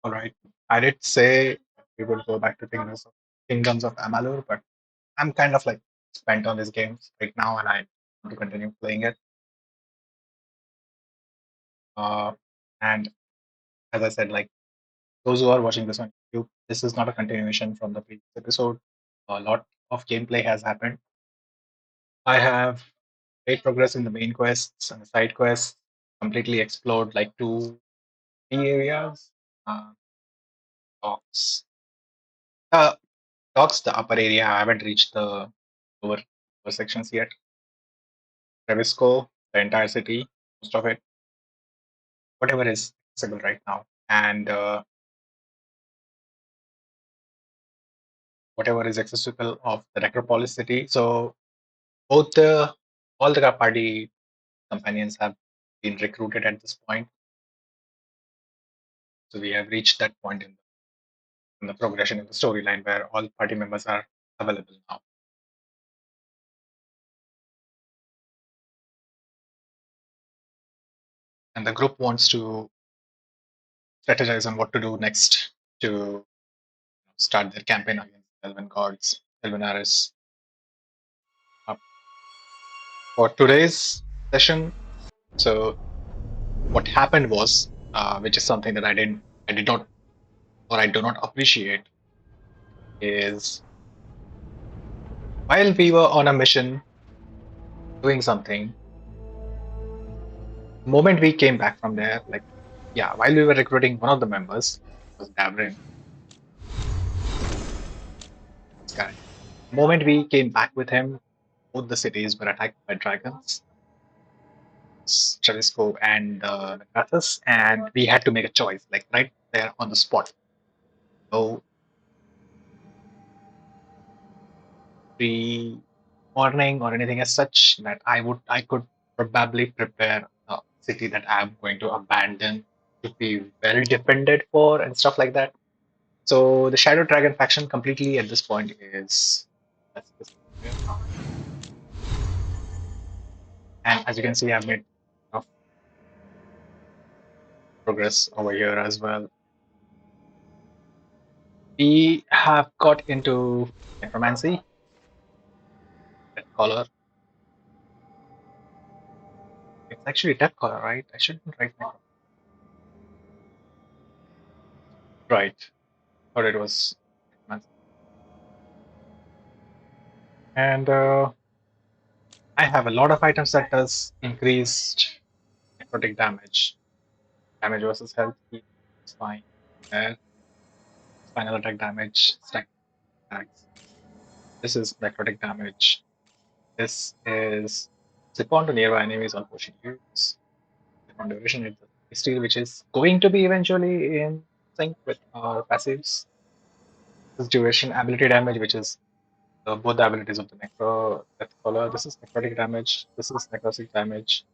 All right. I did say we would go back to Kingdoms of Amalur, but I'm kind of like spent on this game right now, and I want to continue playing it. Uh, and as I said, like those who are watching this on YouTube, this is not a continuation from the previous episode. A lot of gameplay has happened. I have made progress in the main quests and the side quests. Completely explored like two key areas. Uh, docks. Uh, Docks, the upper area. I haven't reached the lower sections yet. Trevisco, the entire city, most of it, whatever is accessible right now, and whatever is accessible of the Necropolis city. So both the all the party companions have been recruited at this point. So we have reached that point in the progression in the storyline where all party members are available now. And the group wants to strategize on what to do next to start their campaign against Elven gods, Elvenaris. For today's session, so what happened was, which is something that I did not, or I do not appreciate, is while we were on a mission doing something, the moment we came back from there, like, yeah, while we were recruiting one of the members, was Davrin, this guy. The moment we came back with him, both the cities were attacked by dragons, Jalisco and Nagathas, and we had to make a choice, like right there on the spot. So pre-warning or anything as such that I could probably prepare a city that I'm going to abandon to be well defended for and stuff like that. So the Shadow Dragon faction completely at this point is that's this area. And as you can see, I've made enough progress over here as well. We have got into necromancy, red color. It's actually death color, right? I shouldn't write necromancy. Right. Thought it was necromancy. And I have a lot of items that does increased necrotic damage. Damage versus health, it's fine. Uh, Spinal attack damage, stack attacks. This is necrotic damage. This is zip on to nearby enemies on pushing use. Zip on duration is the steel, which is going to be eventually in sync with our passives. This duration ability damage, which is both the abilities of the necro death color. This is necrotic damage. This is necrotic damage.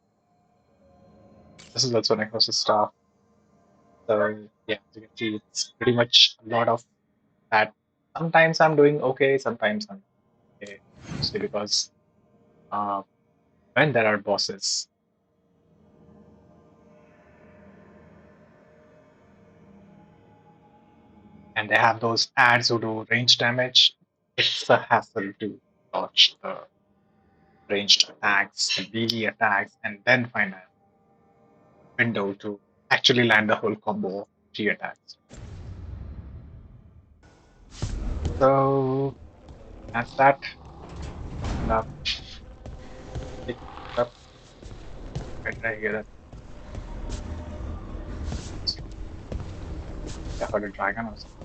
This is also necrosis staff. So yeah, as you can see, it's pretty much a lot of that. Sometimes I'm doing okay, sometimes I'm okay, mostly because uh, when there are bosses, and they have those ads who do range damage, it's a hassle to dodge the ranged attacks, the melee attacks, and then find a window to actually land the whole combo of three attacks. So that's that. Enough. Pick up. Right here. I heard a dragon or something.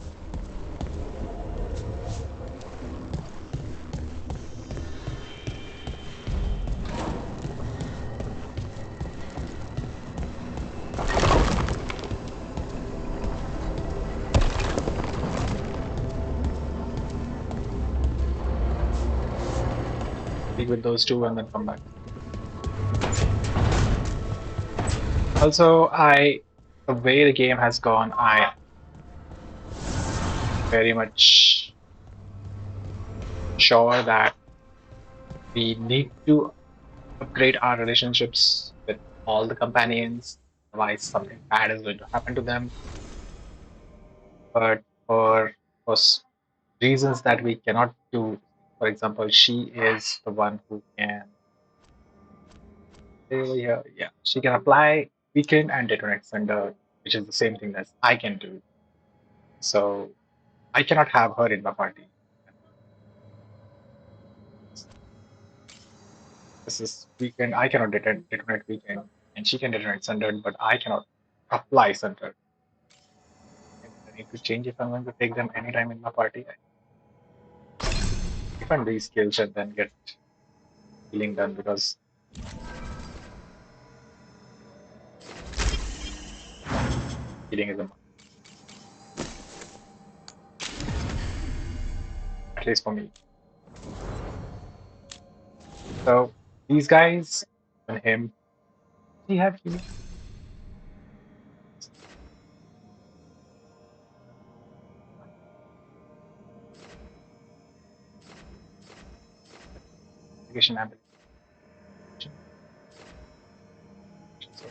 Speak with those two and then come back. Also, the way the game has gone, I very much sure that we need to upgrade our relationships with all the companions. Otherwise, something bad is going to happen to them. but for reasons that we cannot do, for example, she is the one who can, yeah, she can apply weaken and detonate thunder, which is the same thing that I can do. So I cannot have her in my party. This is weekend. I cannot detonate weekend, and she can detonate sundered, but I cannot apply sundered. And I need to change if I'm going to take them anytime in my party. I defend these skills and then get healing done because healing is a must, at least for me. So these guys and him, he have healing. Application ability. So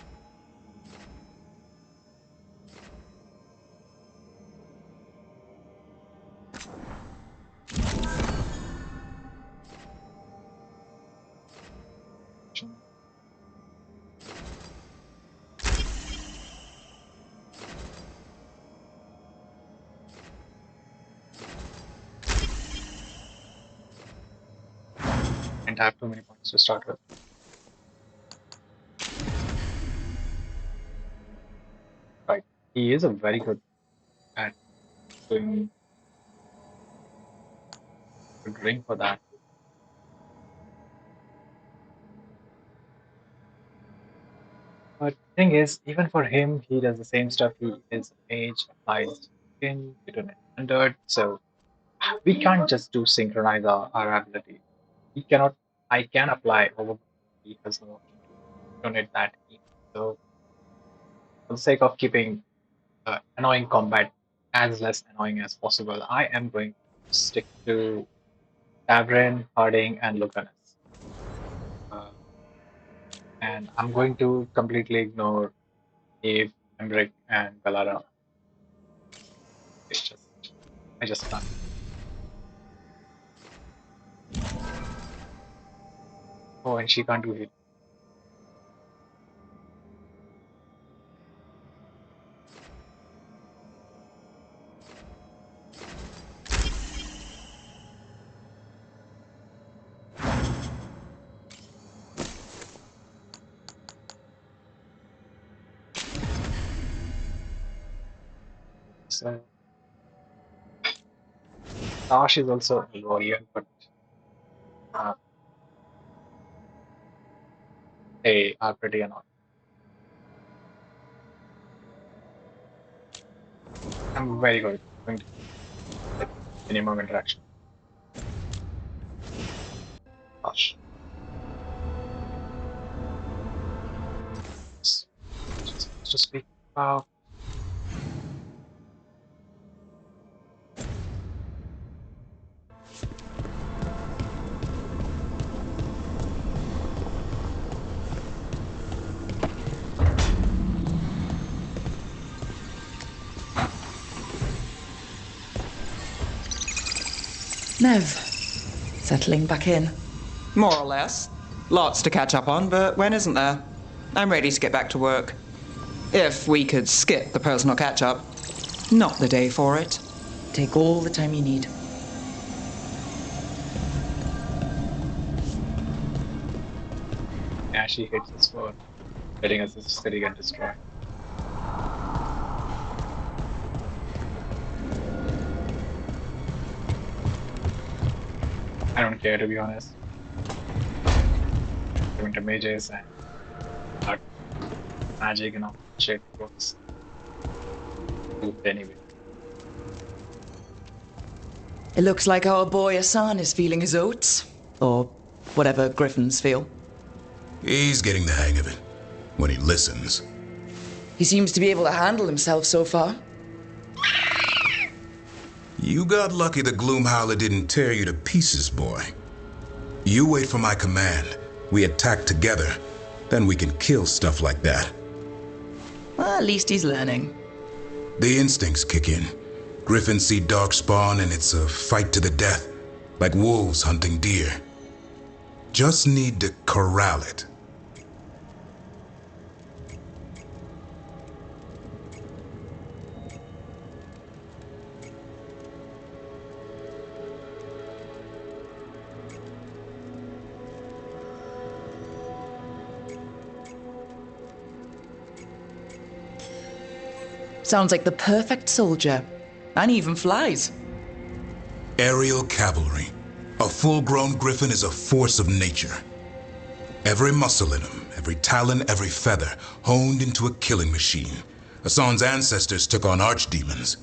and have too many points to start with. Right. He is a very good at doing good ring for that. But the thing is, even for him, he does the same stuff. He is a mage, applies skin, detonate standard. So we can't just do synchronize our ability. We cannot. I can apply over. He has no option to detonate that. So for the sake of keeping annoying combat as less annoying as possible, I am going to stick to Tavern, Harding, and Lucanus. And I'm going to completely ignore Eve, Emric, and Galara. It's just, I just can't. Oh, and she can't do it. So, Tash is also a warrior, but they are pretty annoying. I'm very good. Going to get minimum interaction. Tash. Just speak about. Nev, settling back in. More or less. Lots to catch up on, but when isn't there? I'm ready to get back to work. If we could skip the personal catch-up. Not the day for it. Take all the time you need. Yeah, she hates us for letting us this city get destroyed. I don't care, to be honest. Winter mages and art, magic and all shit works. Anyway. It looks like our boy Asan is feeling his oats. Or whatever griffins feel. He's getting the hang of it. When he listens. He seems to be able to handle himself so far. You got lucky the Gloomhowler didn't tear you to pieces, boy. You wait for my command. We attack together. Then we can kill stuff like that. Well, at least he's learning. The instincts kick in. Griffins see darkspawn and it's a fight to the death, like wolves hunting deer. Just need to corral it. Sounds like the perfect soldier. And he even flies. Aerial cavalry. A full-grown griffin is a force of nature. Every muscle in him, every talon, every feather, honed into a killing machine. Hassan's ancestors took on archdemons.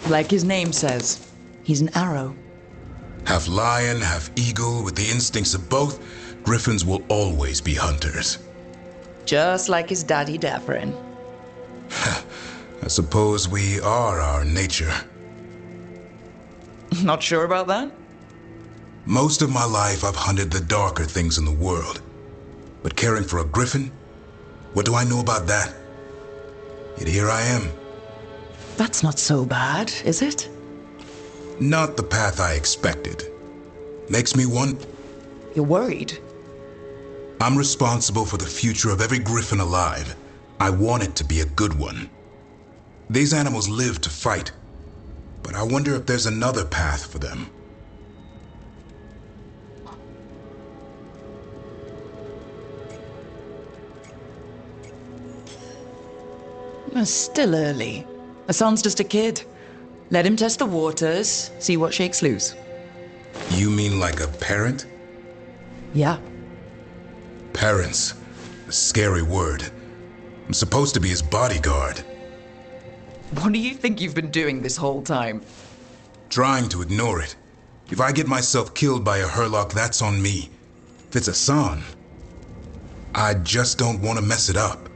Like his name says, he's an arrow. Half lion, half eagle, with the instincts of both, griffins will always be hunters. Just like his daddy Daphren. I suppose we are our nature. Not sure about that? Most of my life I've hunted the darker things in the world. But caring for a griffin? What do I know about that? Yet here I am. That's not so bad, is it? Not the path I expected. Makes me want... You're worried? I'm responsible for the future of every griffin alive. I want it to be a good one. These animals live to fight, but I wonder if there's another path for them. Still early. Hassan's just a kid. Let him test the waters, see what shakes loose. You mean like a parent? Yeah. Parents. A scary word. I'm supposed to be his bodyguard. What do you think you've been doing this whole time? Trying to ignore it. If I get myself killed by a Hurlock, that's on me. If it's Hassan, I just don't want to mess it up.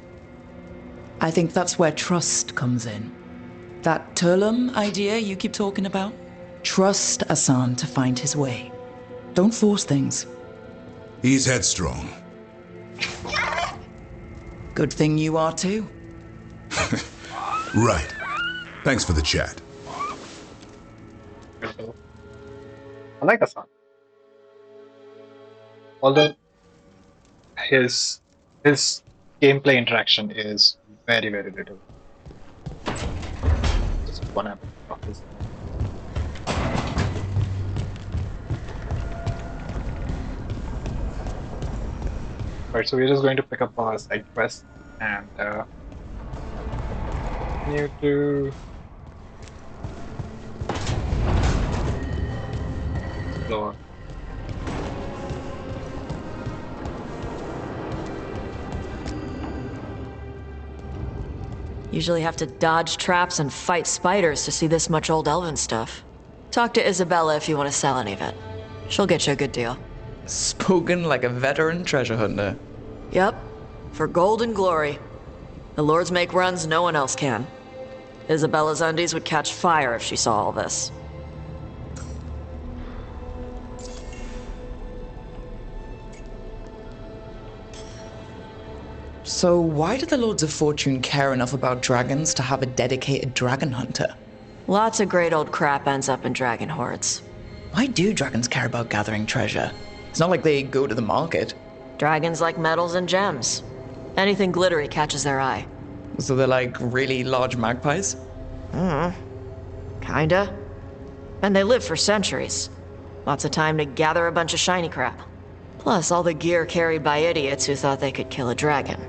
I think that's where trust comes in. That Turlum idea you keep talking about? Trust Hassan to find his way. Don't force things. He's headstrong. Good thing you are too. Right. Thanks for the chat. I like Hassan. Although his gameplay interaction is very, very little. Just one app of his. Right, so we're just going to pick up our side quest and continue to explore. Usually have to dodge traps and fight spiders to see this much old elven stuff. Talk to Isabella if you want to sell any of it. She'll get you a good deal. Spoken like a veteran treasure hunter. Yep, for gold and glory. The lords make runs no one else can. Isabella's undies would catch fire if she saw all this. So why do the Lords of Fortune care enough about dragons to have a dedicated dragon hunter? Lots of great old crap ends up in dragon hordes. Why do dragons care about gathering treasure? It's not like they go to the market. Dragons like metals and gems. Anything glittery catches their eye. So they're like really large magpies? Kinda. And they live for centuries. Lots of time to gather a bunch of shiny crap. Plus all the gear carried by idiots who thought they could kill a dragon.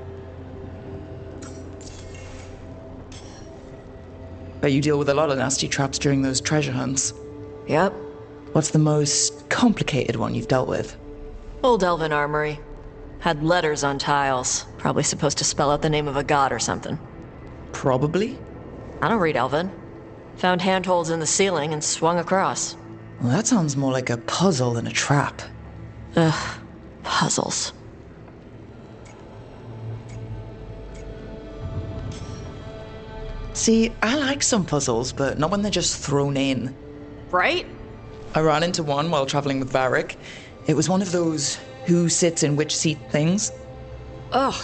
Bet you deal with a lot of nasty traps during those treasure hunts. Yep. What's the most complicated one you've dealt with? Old elven armory. Had letters on tiles. Probably supposed to spell out the name of a god or something. Probably? I don't read elven. Found handholds in the ceiling and swung across. Well, that sounds more like a puzzle than a trap. Ugh. Puzzles. See, I like some puzzles, but not when they're just thrown in. Right? I ran into one while traveling with Varric. It was one of those who sits in which seat things. Ugh.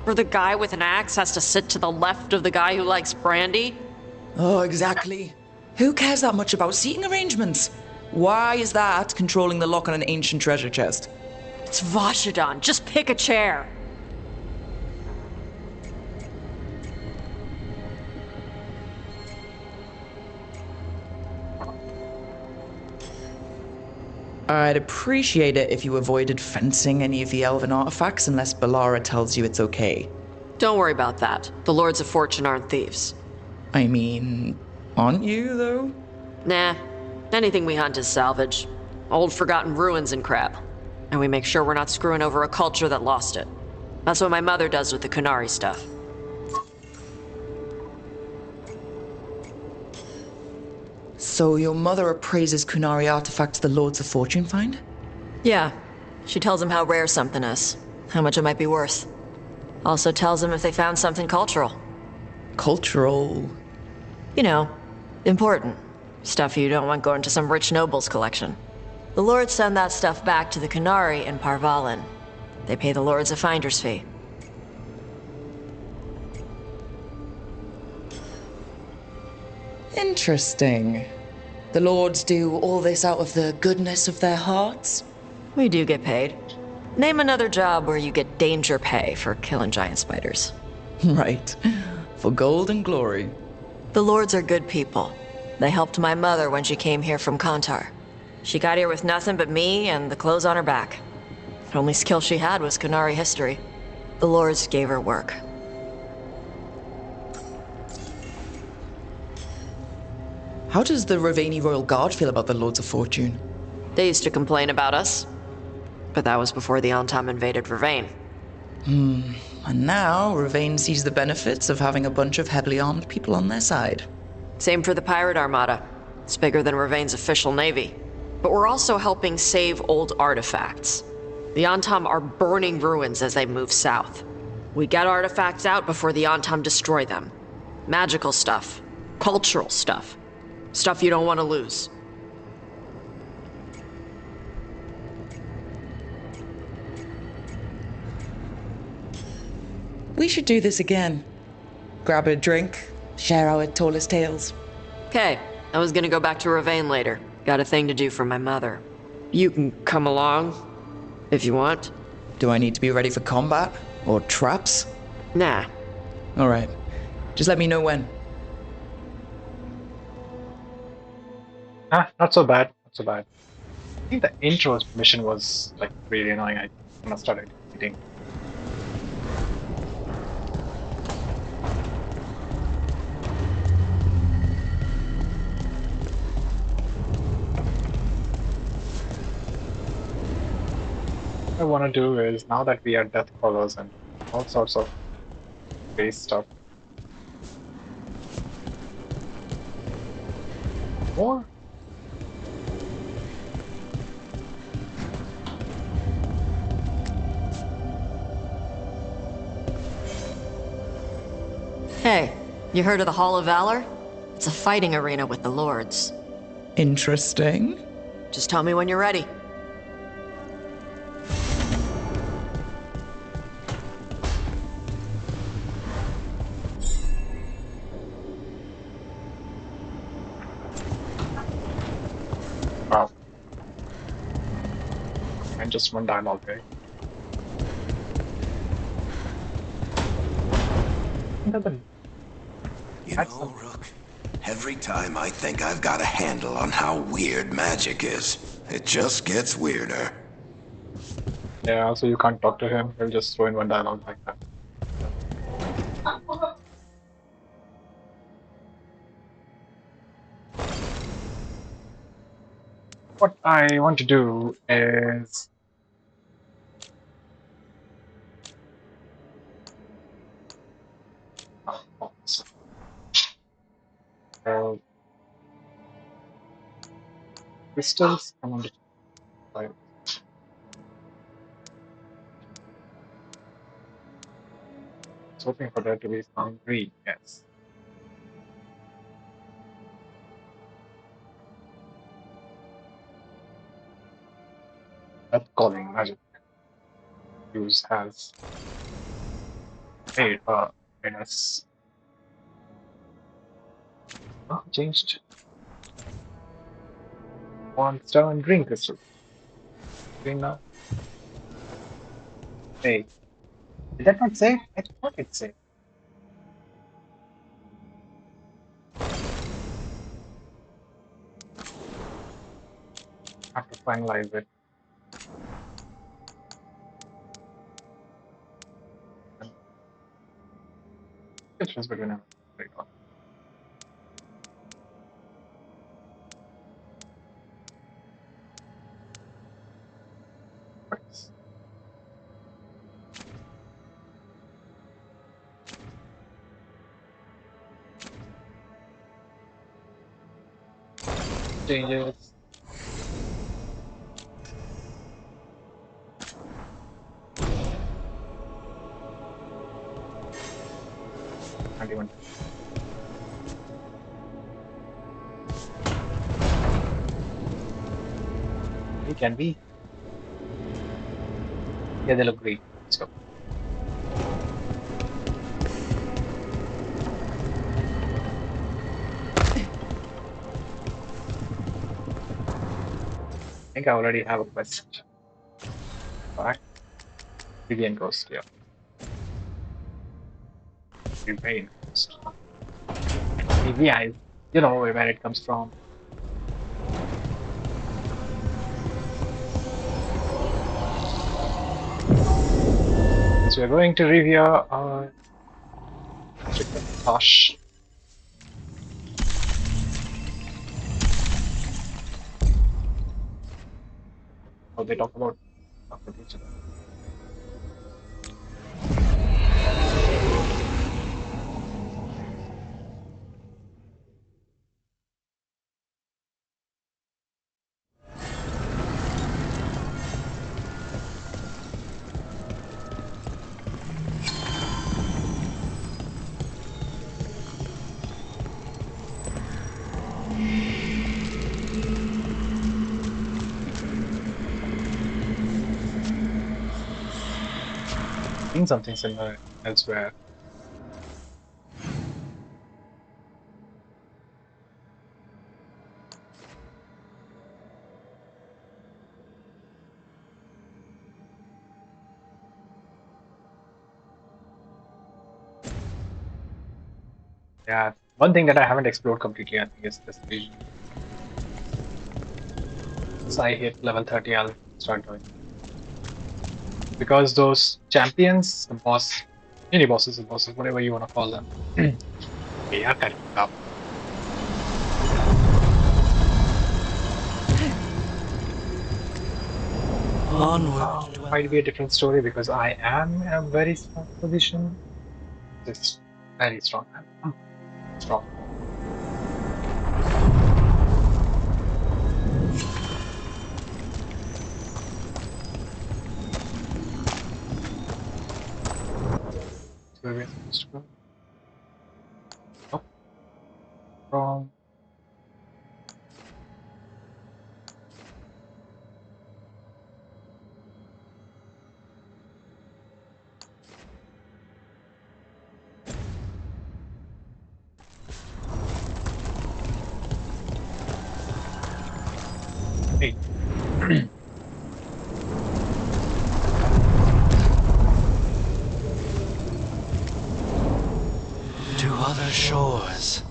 Where the guy with an axe has to sit to the left of the guy who likes brandy? Oh, exactly. Who cares that much about seating arrangements? Why is that controlling the lock on an ancient treasure chest? It's Vashidon. Just pick a chair. I'd appreciate it if you avoided fencing any of the elven artifacts unless Balara tells you it's okay. Don't worry about that. The Lords of Fortune aren't thieves. I mean, aren't you, though? Nah. Anything we hunt is salvage. Old forgotten ruins and crap. And we make sure we're not screwing over a culture that lost it. That's what my mother does with the Kunari stuff. So your mother appraises Kunari artifacts the Lords of Fortune find? Yeah. She tells them how rare something is, how much it might be worth. Also tells them if they found something cultural. Cultural? You know, important. Stuff you don't want going to some rich noble's collection. The Lords send that stuff back to the Kunari in Parvalin. They pay the Lords a finder's fee. Interesting. The Lords do all this out of the goodness of their hearts? We do get paid. Name another job where you get danger pay for killing giant spiders. Right. For gold and glory. The Lords are good people. They helped my mother when she came here from Kantar. She got here with nothing but me and the clothes on her back. The only skill she had was Kunari history. The Lords gave her work. How does the Ravani Royal Guard feel about the Lords of Fortune? They used to complain about us. But that was before the Antam invaded Ravane. And now, Ravane sees the benefits of having a bunch of heavily armed people on their side. Same for the Pirate Armada. It's bigger than Ravane's official navy. But we're also helping save old artifacts. The Antam are burning ruins as they move south. We get artifacts out before the Antam destroy them. Magical stuff. Cultural stuff. Stuff you don't want to lose. We should do this again. Grab a drink, share our tallest tales. Okay, I was gonna go back to Ravane later. Got a thing to do for my mother. You can come along, if you want. Do I need to be ready for combat? Or traps? Nah. Alright. Just let me know when. Not so bad. Not so bad. I think the intro mission was like really annoying. I kind of started eating. What I want to do is, now that we are death crawlers and all sorts of base stuff, more. Hey, you heard of the Hall of Valor? It's a fighting arena with the Lords. Interesting. Just tell me when you're ready. Wow. And just one dialogue, right? You That's know, Rook, every time I think I've got a handle on how weird magic is, it just gets weirder. Yeah, also you can't talk to him. He'll just throw in one dialogue like that. What I want to do is uh, crystals. I want to try. I was hoping for that to be some green. Yes. That calling magic use has Wait, minus. Oh, changed. Monster and green crystal. Green now. Hey, did that not save? I thought it saved. Have to finalize it. Difference between them. Right on. Nice. Changes. And even it can be. Yeah, they look great. Let's go. I think I already have a quest. Back. Begin Ghost, yeah. Remain Ghost. Maybe you know where it comes from. So we're going to review Tosh. How they talk with each other. Seen something similar elsewhere. Yeah, one thing that I haven't explored completely, I think, is this vision. Once I hit level 30, I'll start doing. Because those champions, the boss, mini bosses, the bosses, whatever you want to call them, they are kind of tough. Onward. Might be a different story because I am in a very strong position. It's very strong. I'm strong. So where we're supposed to go? Oh, from hey. To other shores.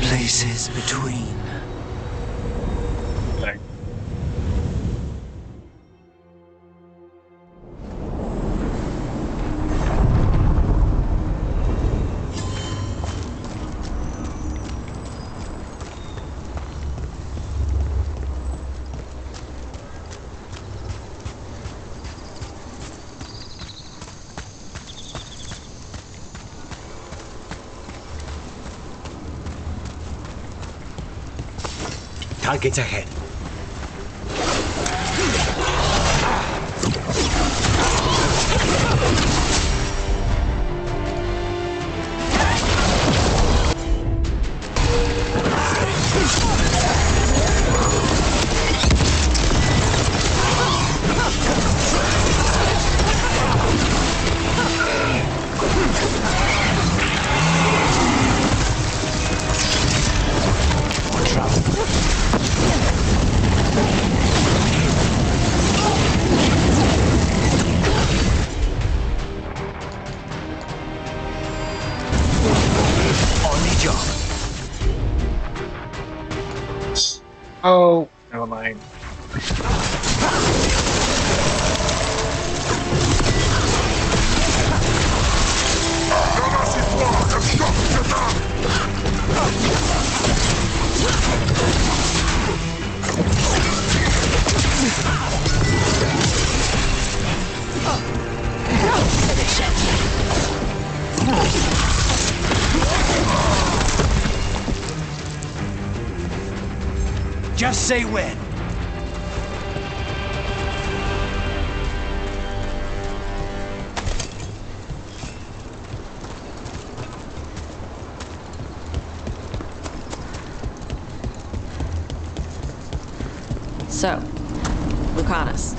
Places between. Like, Targets ahead. Oh, never mind. Just say when. So, Lucanus,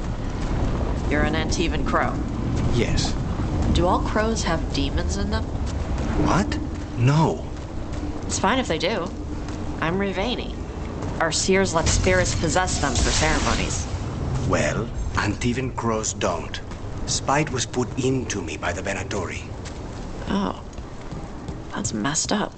you're an Antivan crow. Yes. Do all crows have demons in them? What? No. It's fine if they do. I'm Rivani. Our seers let spirits possess them for ceremonies. Well, Antivan crows don't. Spite was put into me by the Venatori. Oh. That's messed up.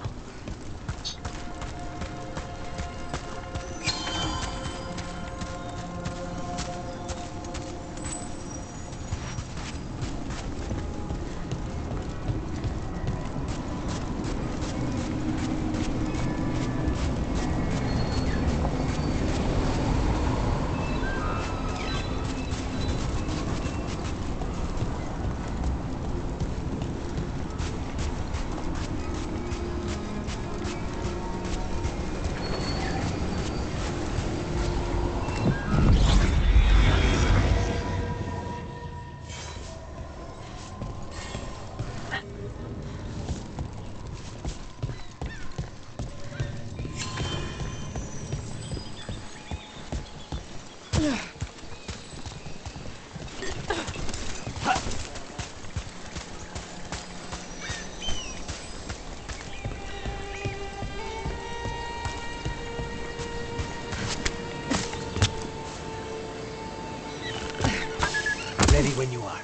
Ready when you are.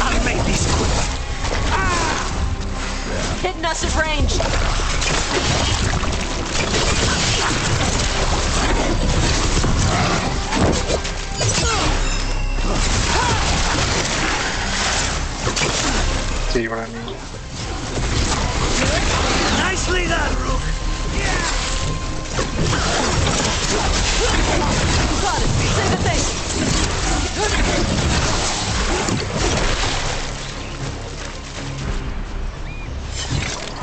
I'll make this quick. Hitting us at range! See what I mean? Nicely done, Rook. Got it! Say the thing!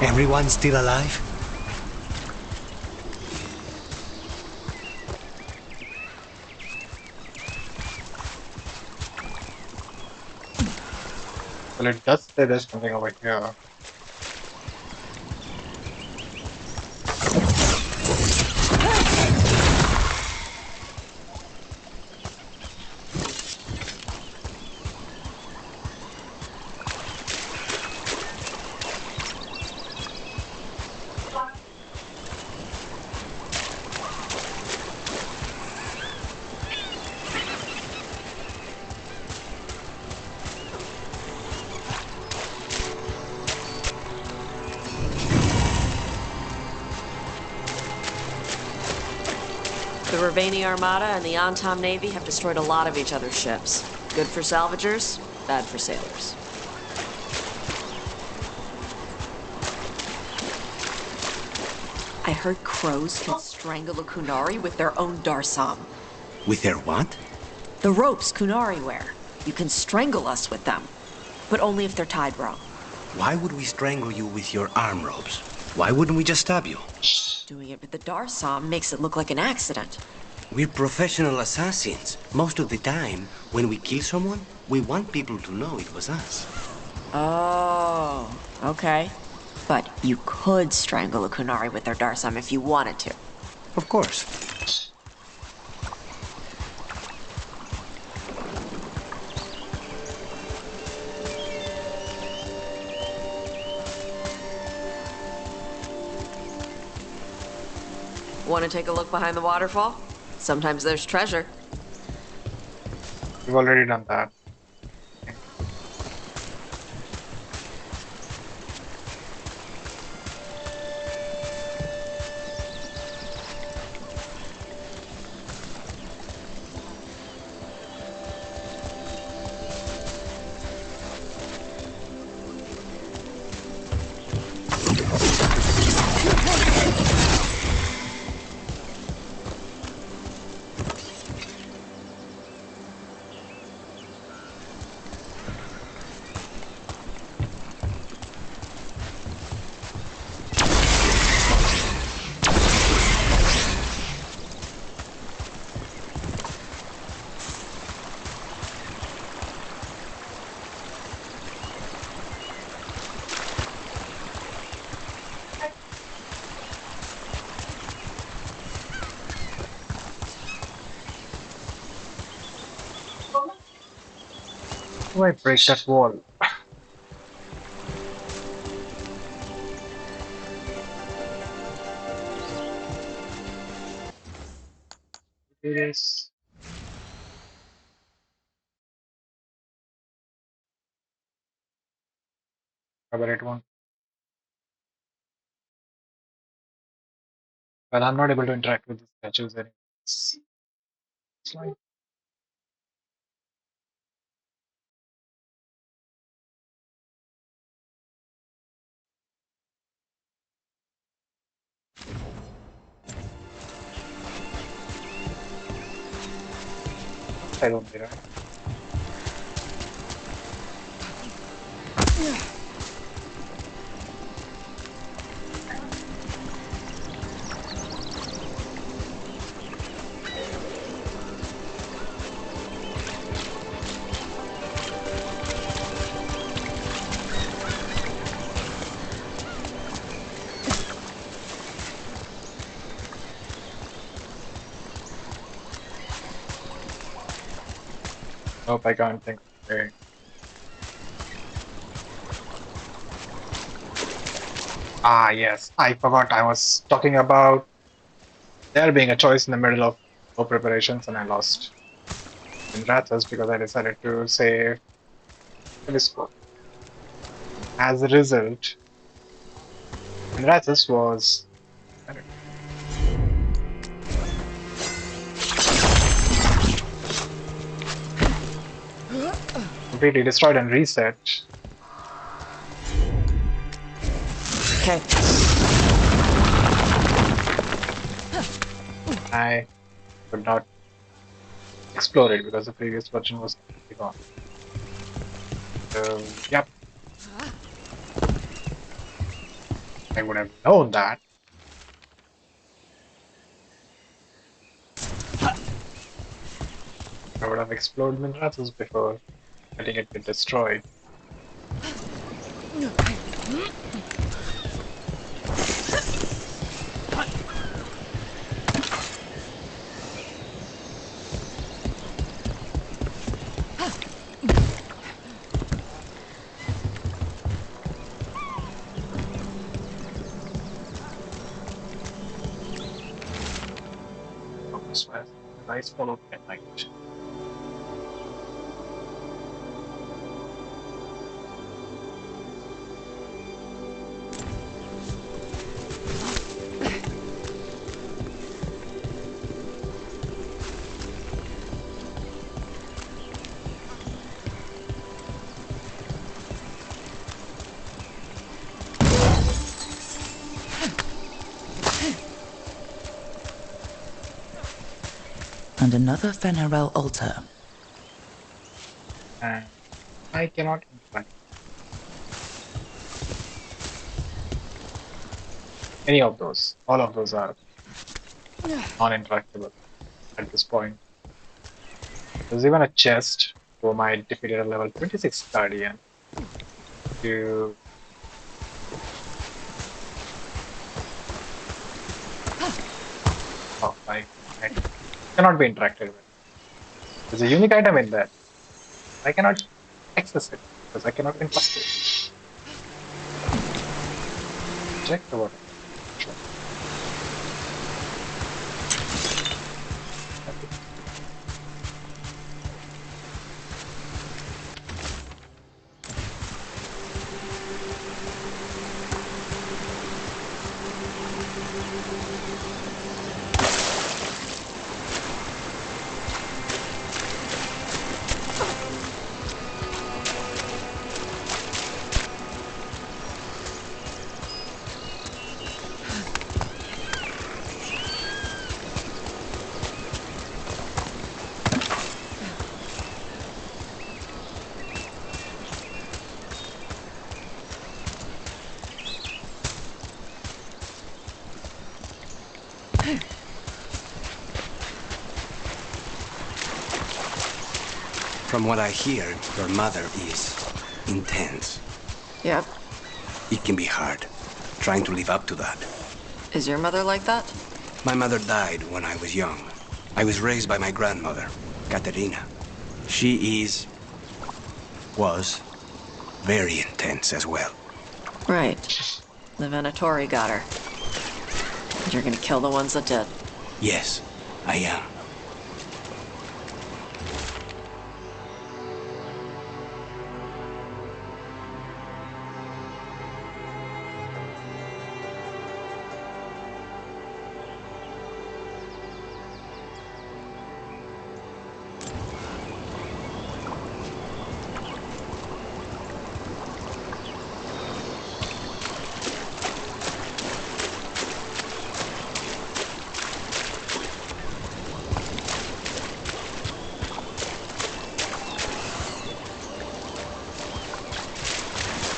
Everyone still alive? Well, it does say there's something over here. The Rivani Armada and the Antom Navy have destroyed a lot of each other's ships. Good for salvagers, bad for sailors. I heard crows can strangle a Kunari with their own Darsam. With their what? The ropes Kunari wear. You can strangle us with them, but only if they're tied wrong. Why would we strangle you with your arm ropes? Why wouldn't we just stab you? Doing it with the Darsam makes it look like an accident. We're professional assassins. Most of the time, when we kill someone, we want people to know it was us. Oh, okay. But you could strangle a Kunari with their Darsam if you wanted to. Of course. Want to take a look behind the waterfall? Sometimes there's treasure. We've already done that. How do I break that wall? It is. But it won't. Well, I'm not able to interact with the statues anymore. It's like I don't know, right? Nope, I can't think. Okay. Ah, yes. I forgot I was talking about there being a choice in the middle of no preparations, and I lost in Rathas because I decided to save telescope. As a result, in Rathas was completely destroyed and reset. Okay. I could not explore it because the previous version was completely gone. So, yep. I would have known that. I would have explored Minrathas before letting it get destroyed. This was a nice follow at night. And another Fenarel altar. And I cannot interact. Any of those. All of those are non-interactable at this point. There's even a chest for my defeated a level 26 Guardian to I cannot be interacted with. There's a unique item in there. I cannot access it because I cannot interact with it. Check the water. Sure. From what I hear, your mother is intense. Yep. It can be hard, trying to live up to that. Is your mother like that? My mother died when I was young. I was raised by my grandmother, Katerina. She was very intense as well. Right. The Venatori got her. And you're gonna kill the ones that did. Yes, I am.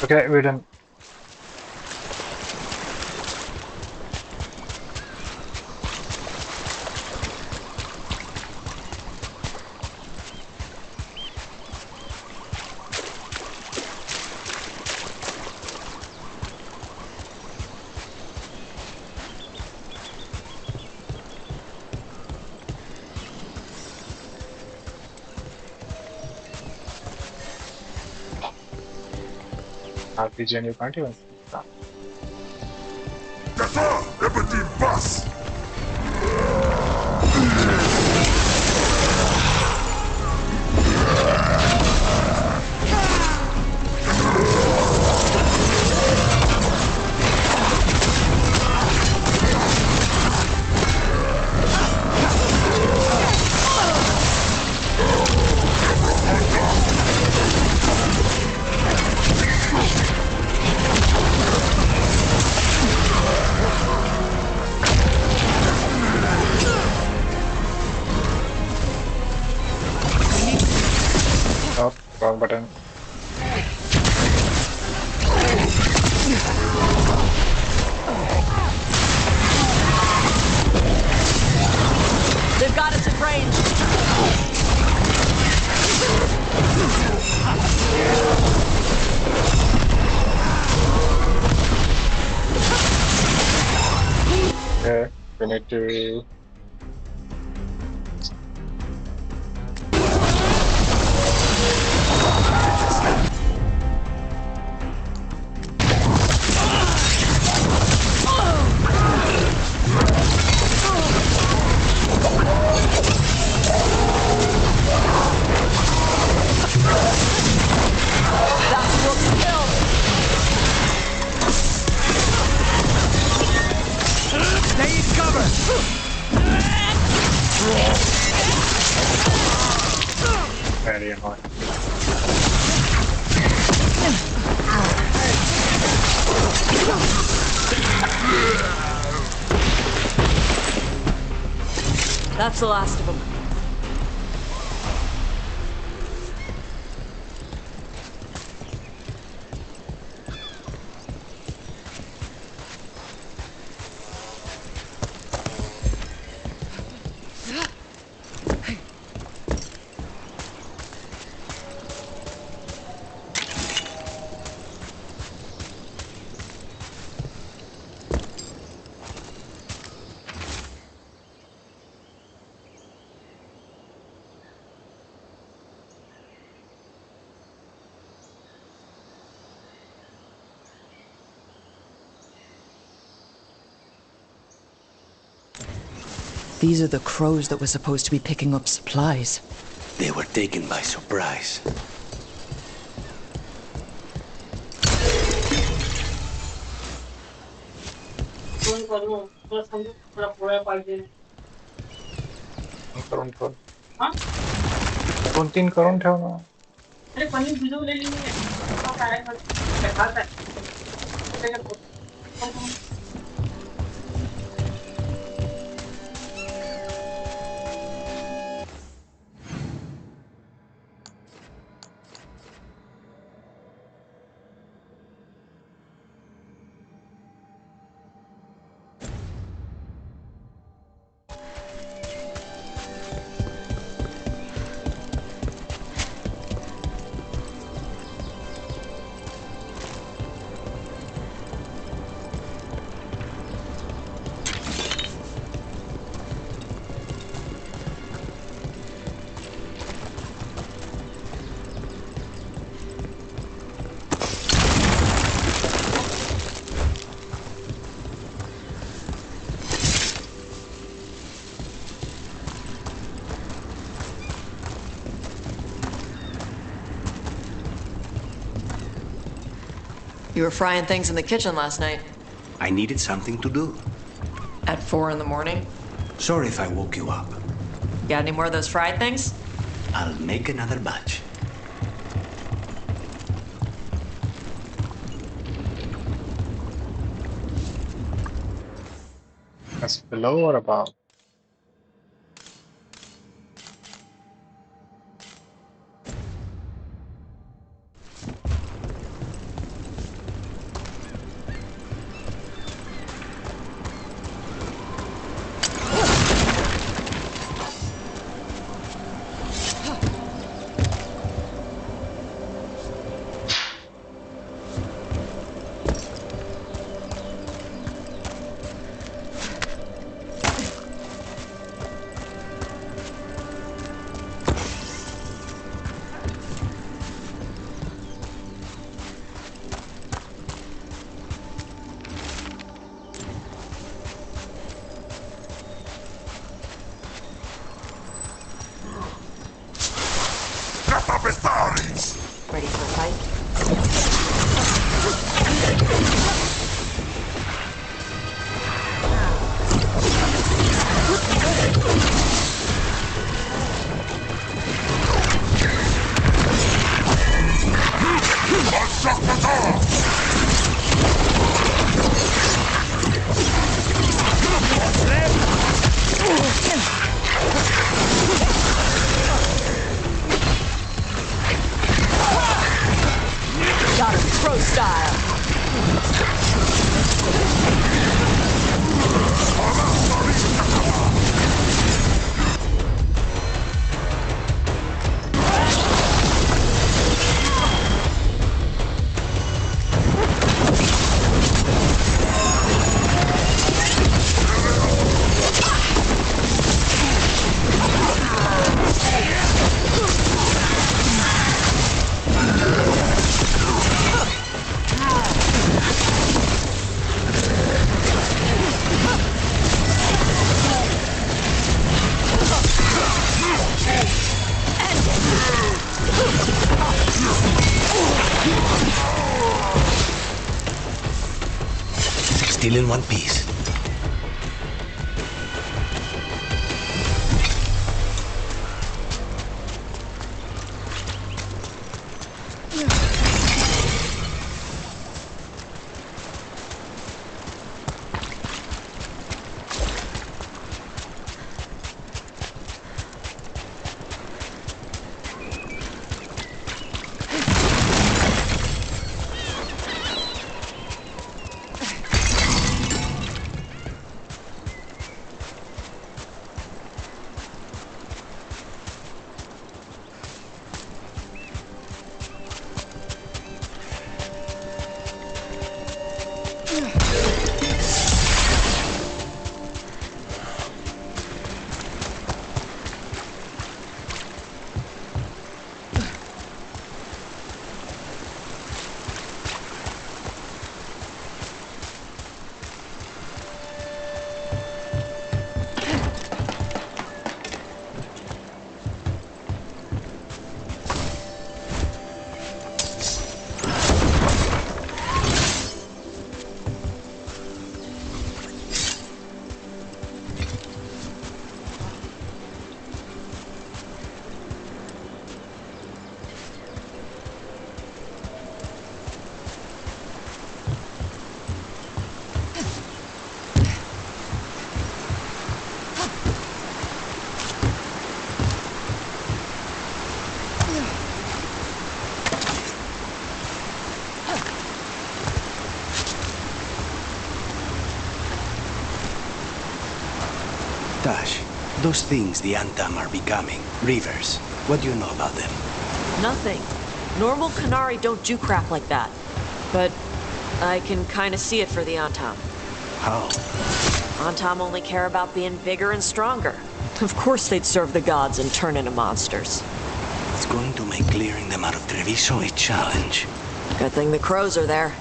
Okay, we're done. RPG and you can't even see that. Oh, wrong button. They've got us at range. Okay, we need to. Very annoying. That's the last of them. These are the crows that were supposed to be picking up supplies. They were taken by surprise. करून ठेव. 2-3 करून ठेव ना. You were frying things in the kitchen last night. I needed something to do. At 4 in the morning? Sorry if I woke you up. Got any more of those fried things? I'll make another batch. That's below or above? Ready for a fight? Got him, pro style. Still in one piece. Tash, those things the Antam are becoming, Reavers, what do you know about them? Nothing. Normal Qunari don't do crap like that. But I can kind of see it for the Antam. How? Antam only care about being bigger and stronger. Of course they'd serve the gods and turn into monsters. It's going to make clearing them out of Treviso a challenge. Good thing the crows are there.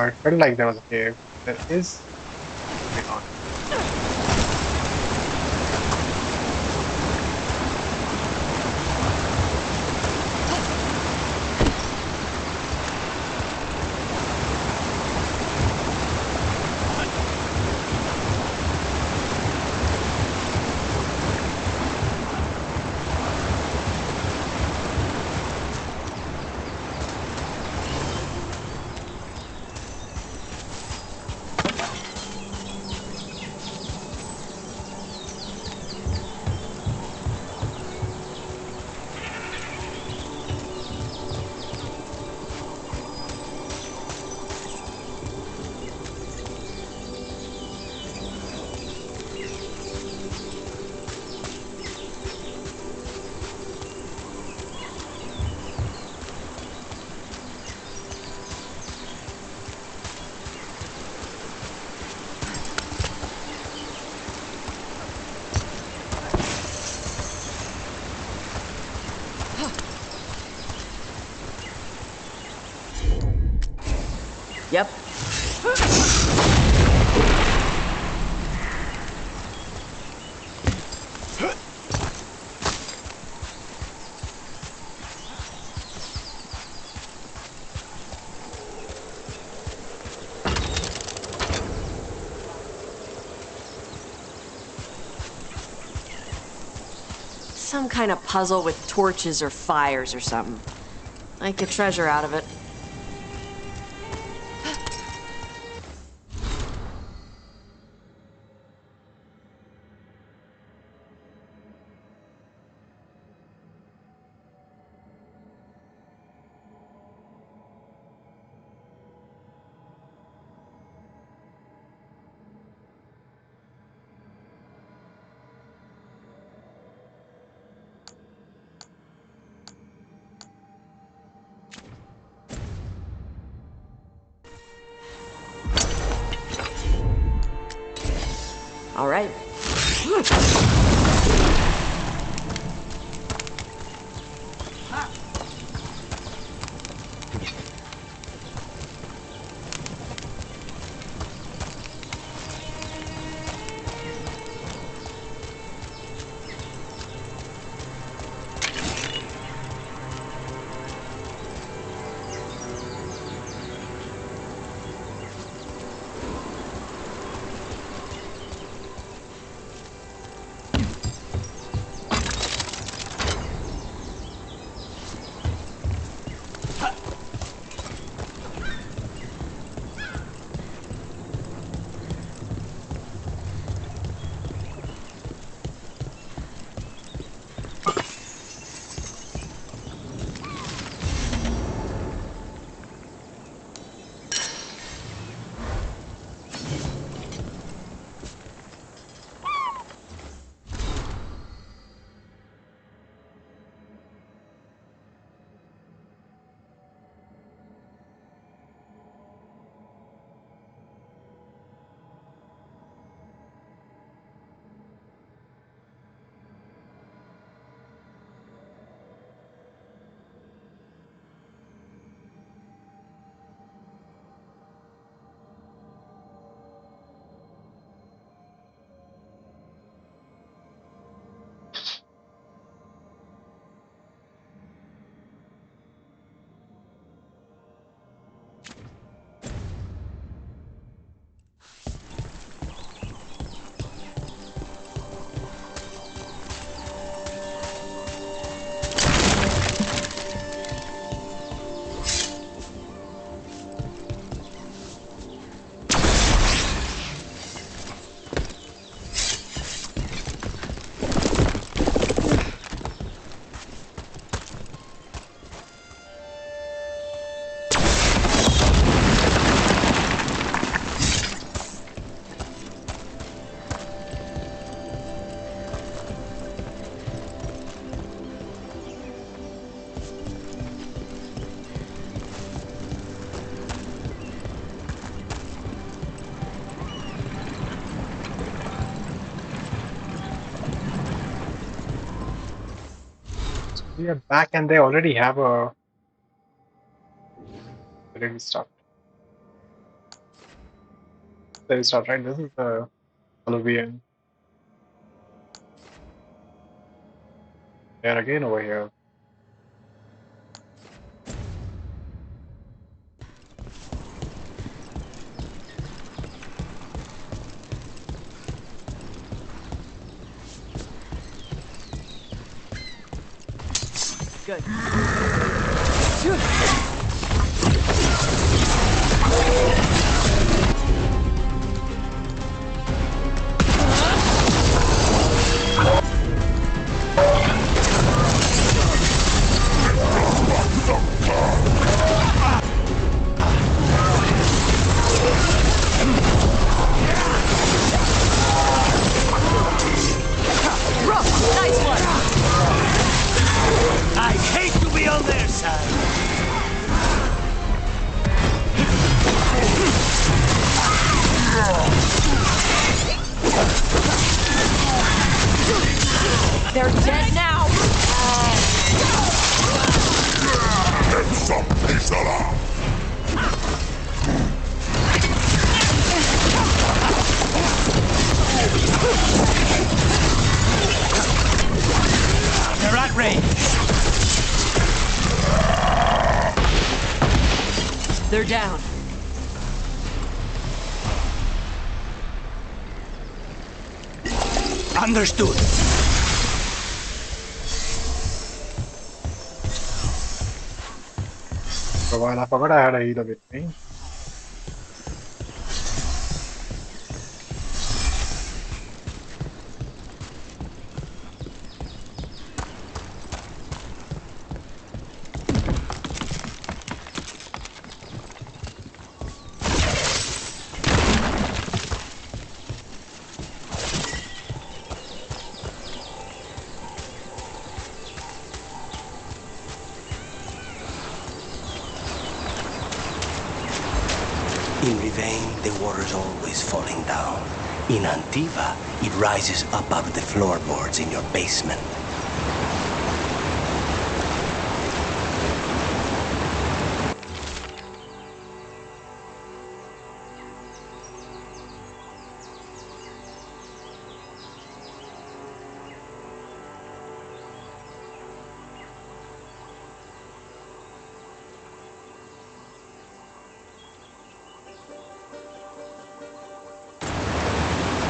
It felt like there was a cave. There is. Wait on. Yep. Some kind of puzzle with torches or fires or something. I get treasure out of it. All right. We are back and they already have a. Where did we start? There we start, right? This is the Peruvian. They're again over here. Good. I hate to be on their side. They're dead now. They're at range. They're down. Understood. For a while, I forgot I had a healer with me. In Rivain, the water's always falling down. In Antiva, it rises up out of the floorboards in your basement.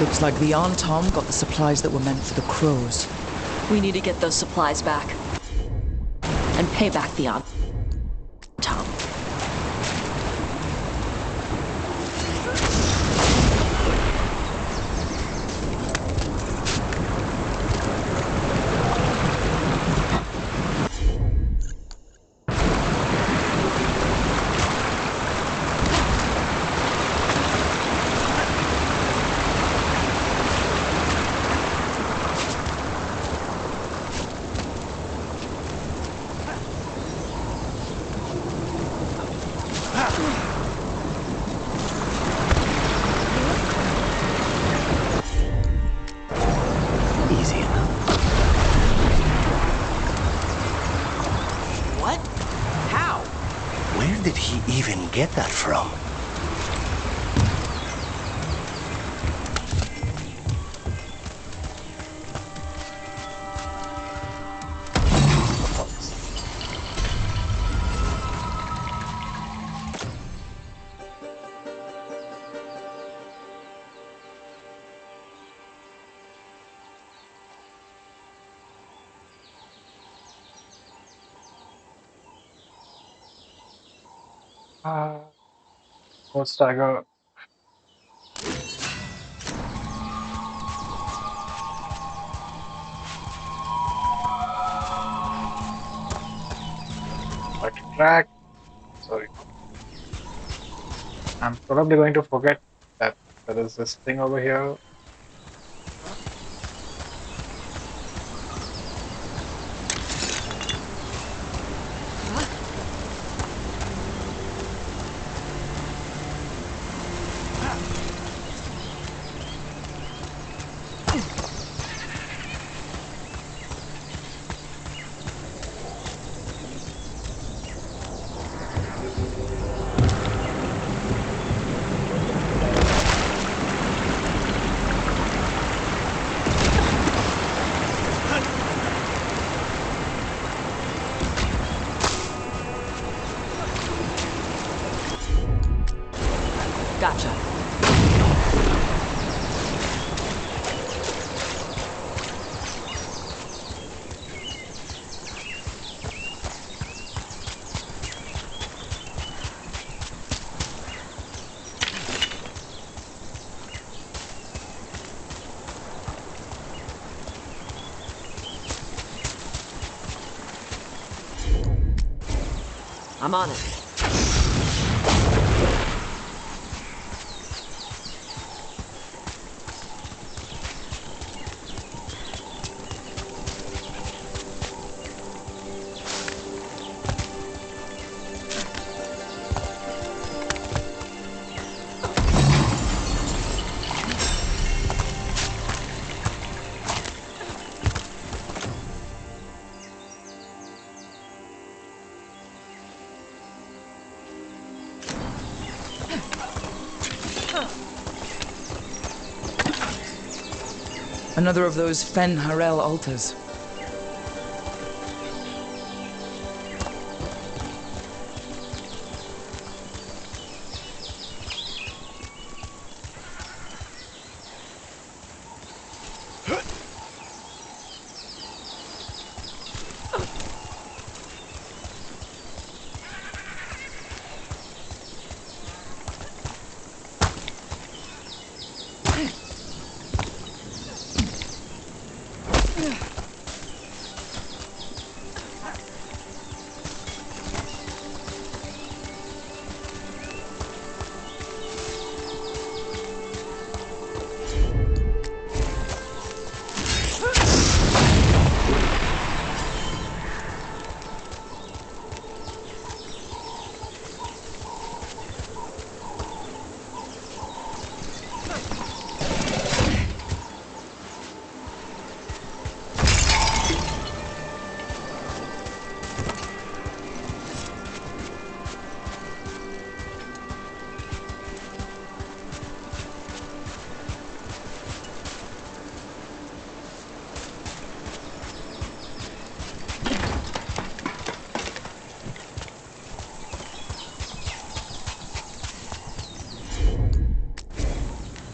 Looks like the Antom got the supplies that were meant for the crows. We need to get those supplies back. And pay back the Tom. Easy enough. What? How? Where did he even get that from? More stagger. Back to track. Sorry. I'm probably going to forget that there is this thing over here. I'm on it. Another of those Fen Harel altars.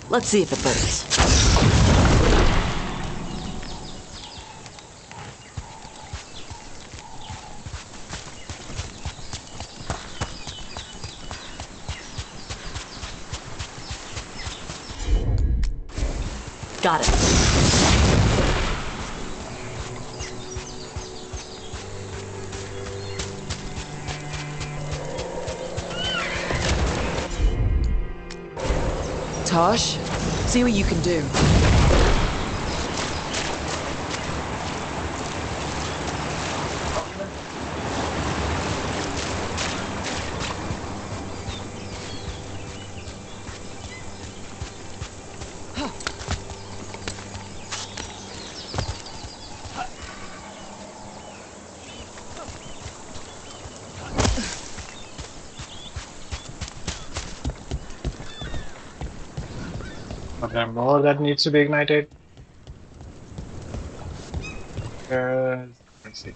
Let's see if it burns. Got it. Tosh, see what you can do. Are there more that needs to be ignited? Let's see.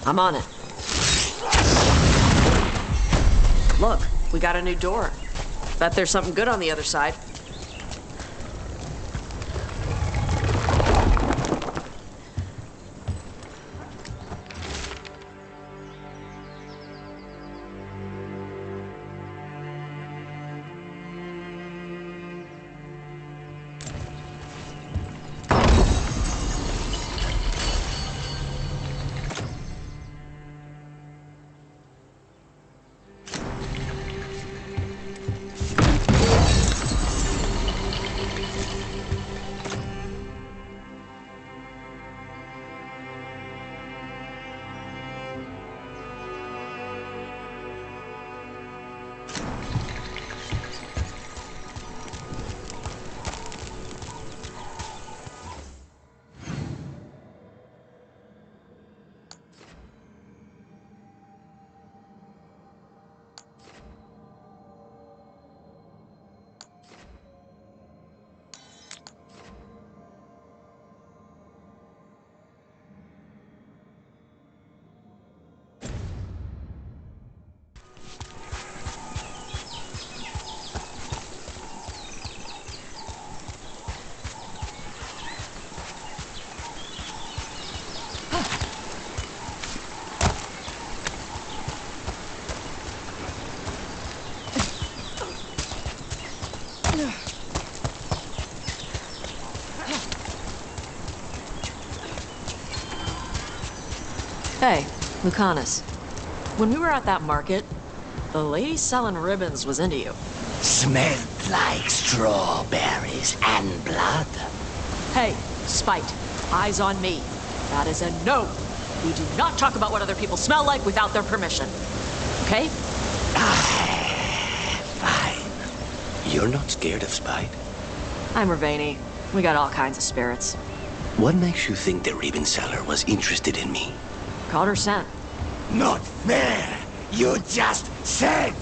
I'm on it. Look, we got a new door. Bet there's something good on the other side. Hey, Lucanus. When we were at that market, the lady selling ribbons was into you. Smelled like strawberries and blood. Hey, Spite, eyes on me. That is a no. We do not talk about what other people smell like without their permission. Okay? Fine. You're not scared of Spite? I'm Ravani. We got all kinds of spirits. What makes you think the ribbon seller was interested in me? Called her scent. Not fair! You just said!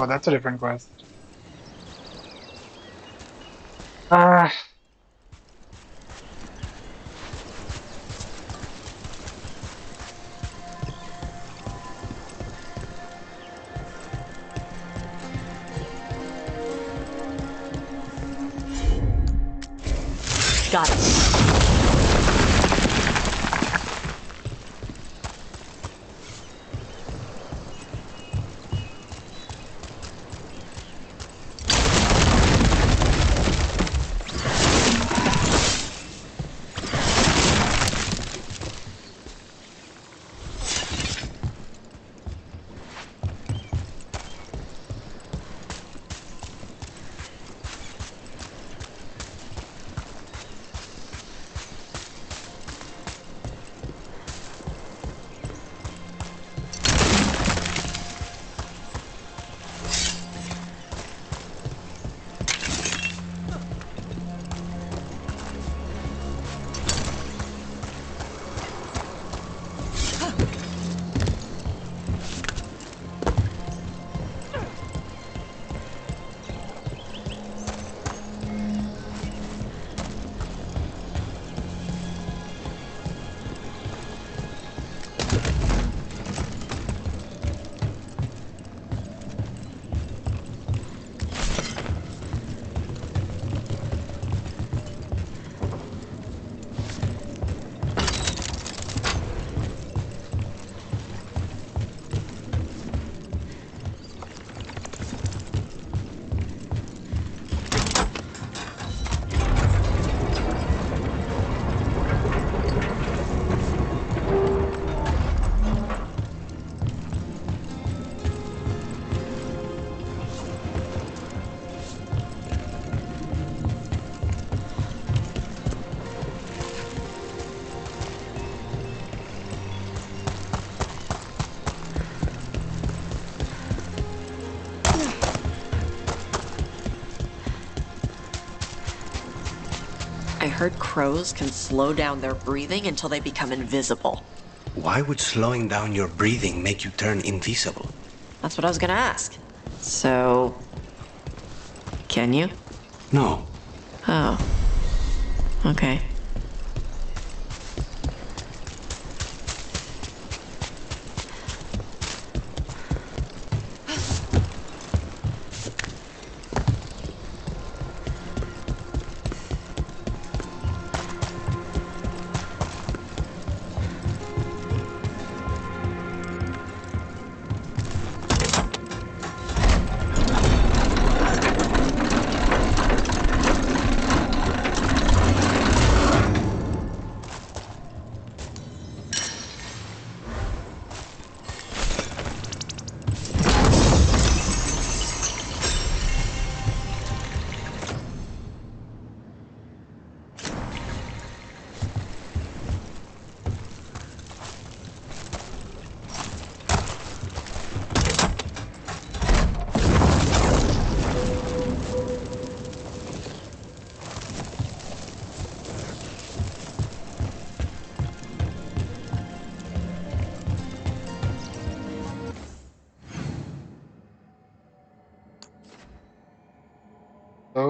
Oh, that's a different quest. Ah, Got it. I heard crows can slow down their breathing until they become invisible. Why would slowing down your breathing make you turn invisible? That's what I was gonna ask. So, can you? No. Oh. Okay.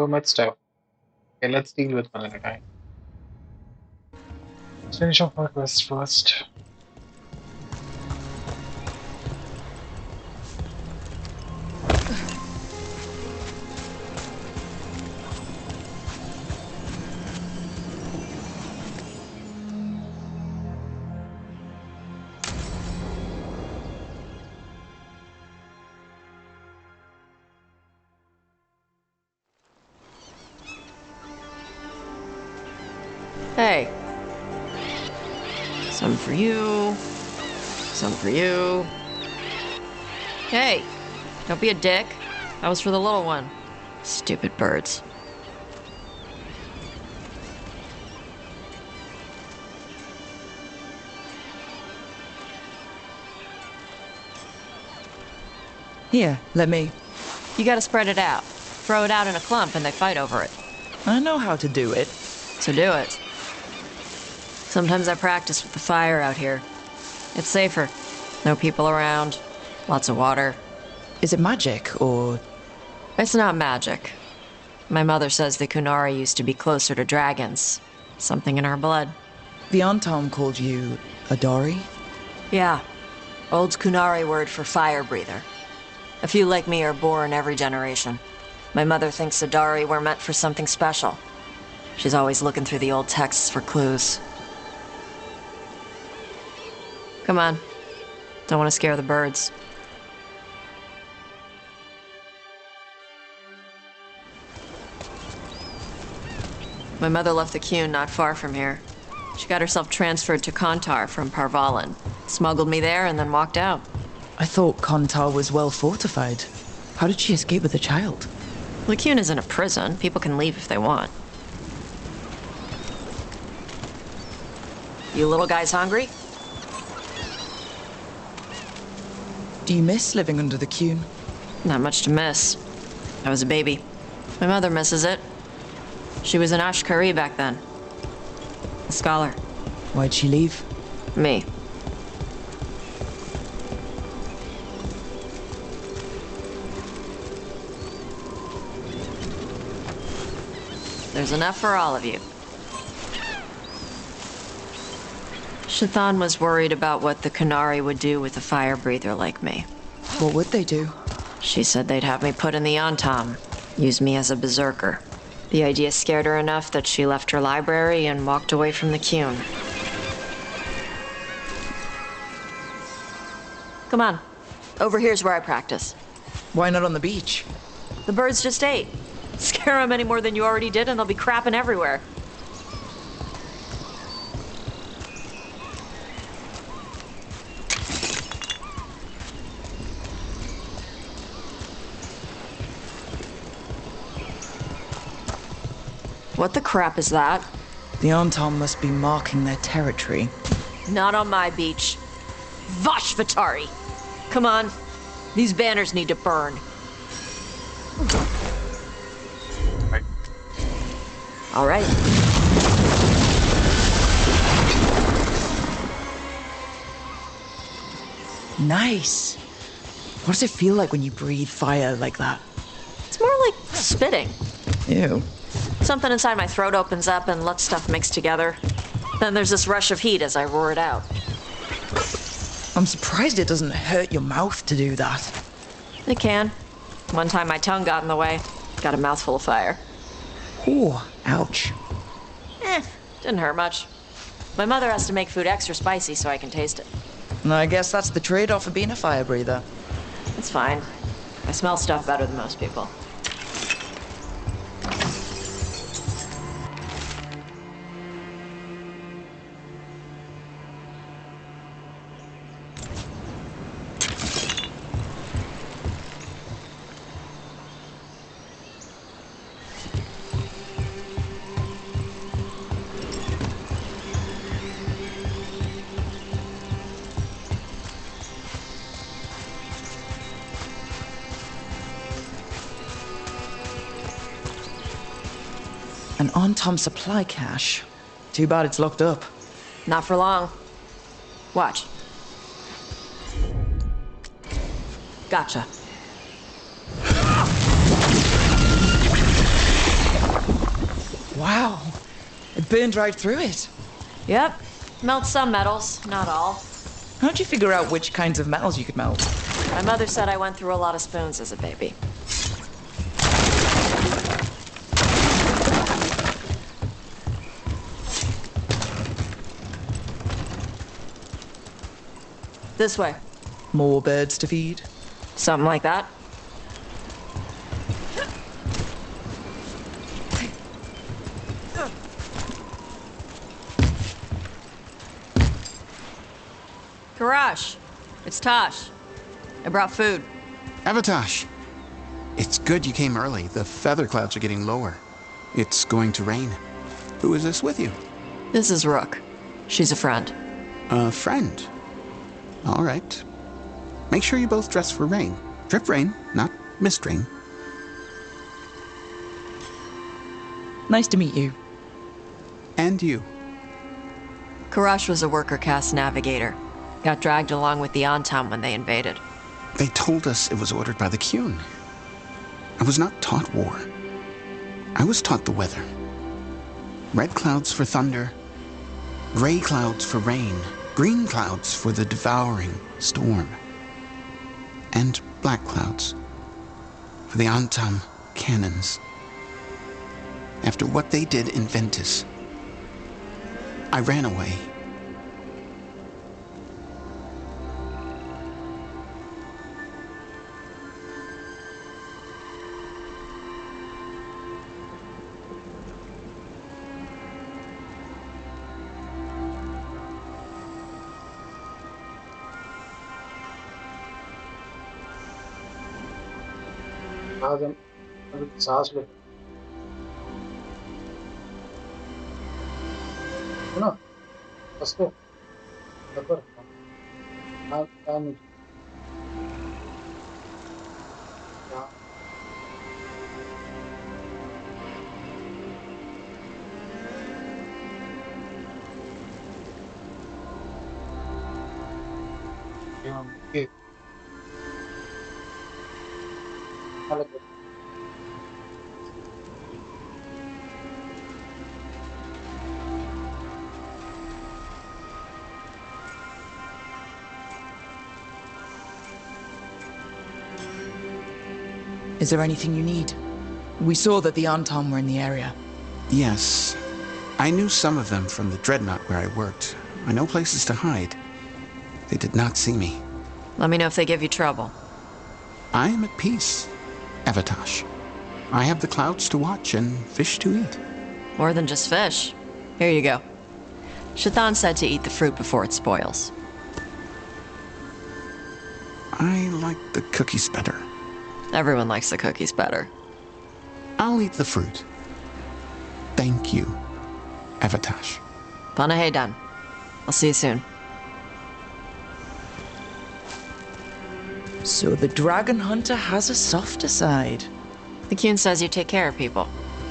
so much stuff. Okay, let's deal with one at a time. Let's finish off our quest first. Hey. Some for you. Some for you. Hey. Don't be a dick. That was for the little one. Stupid birds. Here, let me. You gotta spread it out. Throw it out in a clump and they fight over it. I know how to do it. So do it. Sometimes I practice with the fire out here. It's safer. No people around. Lots of water. Is it magic, or... It's not magic. My mother says the Kunari used to be closer to dragons. Something in our blood. The Antom called you a Dory? Yeah. Old Kunari word for fire breather. A few like me are born every generation. My mother thinks Adari were meant for something special. She's always looking through the old texts for clues. Come on. Don't want to scare the birds. My mother left the Qun not far from here. She got herself transferred to Kontar from Parvalan. Smuggled me there and then walked out. I thought Kontar was well fortified. How did she escape with a child? The Qun isn't a prison. People can leave if they want. You little guys hungry? Do you miss living under the Qun? Not much to miss. I was a baby. My mother misses it. She was an Ashkari back then. A scholar. Why'd she leave? Me. There's enough for all of you. Shathan was worried about what the Kunari would do with a fire breather like me. What would they do? She said they'd have me put in the Antom, use me as a berserker. The idea scared her enough that she left her library and walked away from the Qun. Come on. Over here's where I practice. Why not on the beach? The birds just ate. Scare them any more than you already did and they'll be crapping everywhere. What the crap is that? The Antom must be marking their territory. Not on my beach. Vashvatari! Come on. These banners need to burn. Right. All right. Nice. What does it feel like when you breathe fire like that? It's more like spitting. Ew. Something inside my throat opens up and lets stuff mix together. Then there's this rush of heat as I roar it out. I'm surprised it doesn't hurt your mouth to do that. It can. One time my tongue got in the way. Got a mouthful of fire. Ooh, ouch. Didn't hurt much. My mother has to make food extra spicy so I can taste it. I guess that's the trade-off of being a fire breather. It's fine. I smell stuff better than most people. An Antom supply cache. Too bad it's locked up. Not for long. Watch. Gotcha. Wow. It burned right through it. Yep. Melt some metals, not all. How'd you figure out which kinds of metals you could melt? My mother said I went through a lot of spoons as a baby. This way. More birds to feed? Something like that. Karash, it's Tosh. I brought food. Avatosh, it's good you came early. The feather clouds are getting lower. It's going to rain. Who is this with you? This is Rook. She's a friend. A friend. All right. Make sure you both dress for rain. Drip rain, not mist rain. Nice to meet you. And you. Karash was a worker caste navigator. Got dragged along with the Antam when they invaded. They told us it was ordered by the Qun. I was not taught war. I was taught the weather. Red clouds for thunder, gray clouds for rain, green clouds for the devouring storm, and black clouds for the Antam cannons. After what they did in Ventus, I ran away. सांस लो है ना बस को ऊपर हाँ काम Is there anything you need? We saw that the Antam were in the area. Yes. I knew some of them from the dreadnought where I worked. I know places to hide. They did not see me. Let me know if they give you trouble. I am at peace, Avatosh. I have the clouds to watch and fish to eat. More than just fish. Here you go. Shathan said to eat the fruit before it spoils. I like the cookies better. Everyone likes the cookies better. I'll eat the fruit. Thank you, Avatosh. Panaheydan. I'll see you soon. So the dragon hunter has a softer side. The Qun says you take care of people.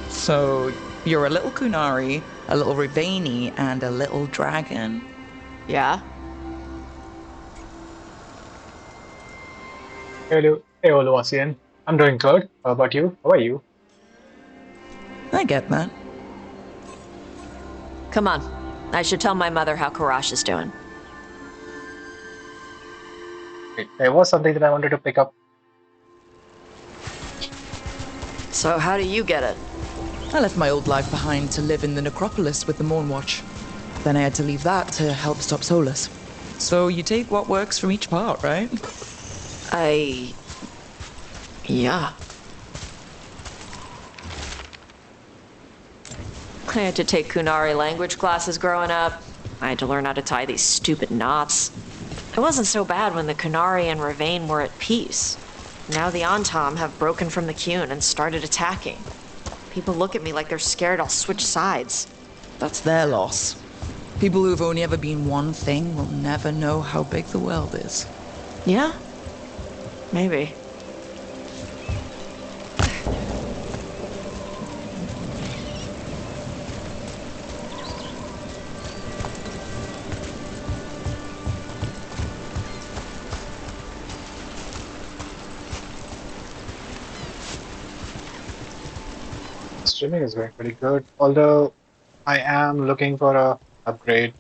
So you're a little Kunari, a little Rivani, and a little dragon. Yeah? Hello, hey Oluwasian. I'm doing good. How about you? How are you? I get that. Come on. I should tell my mother how Karash is doing. There was something that I wanted to pick up. So how do you get it? I left my old life behind to live in the necropolis with the Mornwatch. Then I had to leave that to help stop Solus. So you take what works from each part, right? Yeah. I had to take Kunari language classes growing up. I had to learn how to tie these stupid knots. It wasn't so bad when the Kunari and Ravain were at peace. Now the Antam have broken from the Qun and started attacking. People look at me like they're scared I'll switch sides. That's their loss. People who've only ever been one thing will never know how big the world is. Yeah? Maybe. streaming is going pretty good. Although I am looking for a upgrade.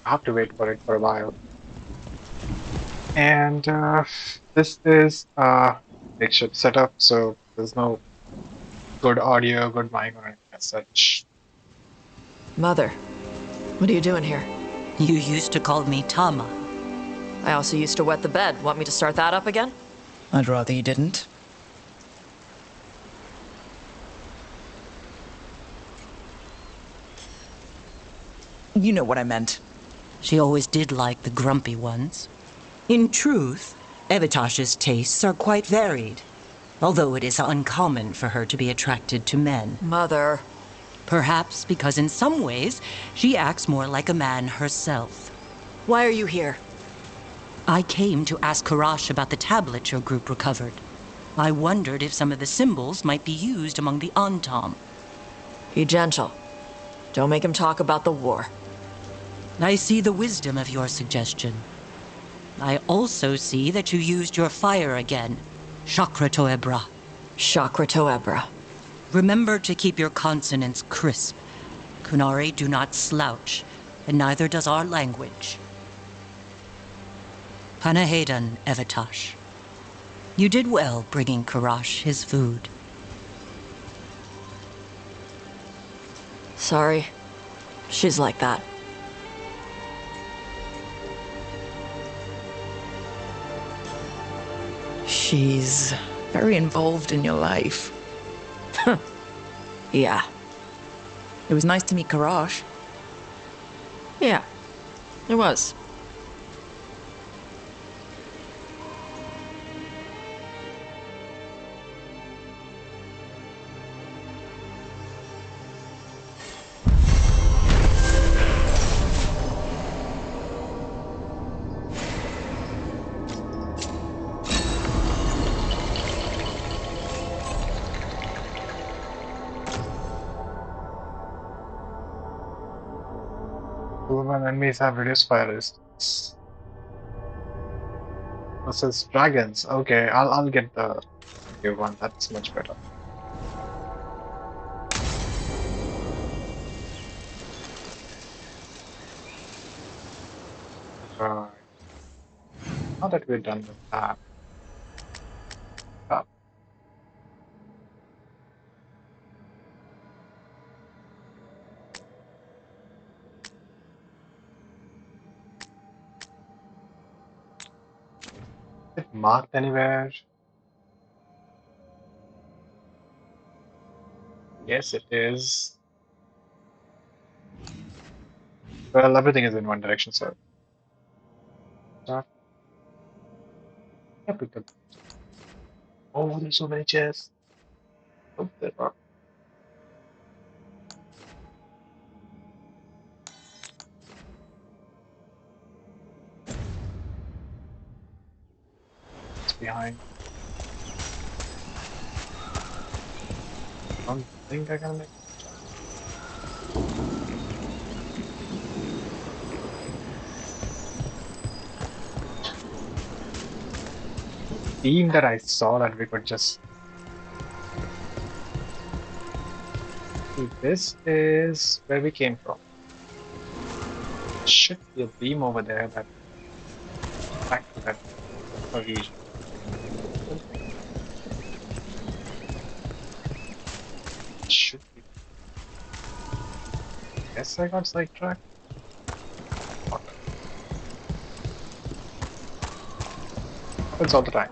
I have to wait for it for a while. And this is a makeshift setup, so there's no good audio, good mic or anything as such. Mother, what are you doing here? You used to call me Tama. I also used to wet the bed. Want me to start that up again? I'd rather you didn't. You know what I meant. She always did like the grumpy ones. In truth, Evitash's tastes are quite varied, although it is uncommon for her to be attracted to men. Mother. Perhaps because in some ways, she acts more like a man herself. Why are you here? I came to ask Karash about the tablet your group recovered. I wondered if some of the symbols might be used among the Antom. Be gentle. Don't make him talk about the war. I see the wisdom of your suggestion. I also see that you used your fire again, Chakra Toebra. Chakra Toebra. Remember to keep your consonants crisp. Kunari do not slouch, and neither does our language. Panahedan, Evitash. You did well bringing Karash his food. Sorry. She's like that. She's very involved in your life. Yeah. It was nice to meet Karash. Yeah. It was. Human enemies have reduced fire resistance. Versus dragons. Okay, I'll get the new one. That's much better. Right. Now that we're done with that. Up. Is it marked anywhere? Yes, it is. Well, everything is in one direction, so. Start. I picked up. Oh, there's so many chairs. Oh, there are. It's behind. I don't think I can make theme that I saw that we could just. See, this is where we came from. Should be a beam over there that back to that region. Should be. Guess I got sidetracked. Okay. Happens all the time.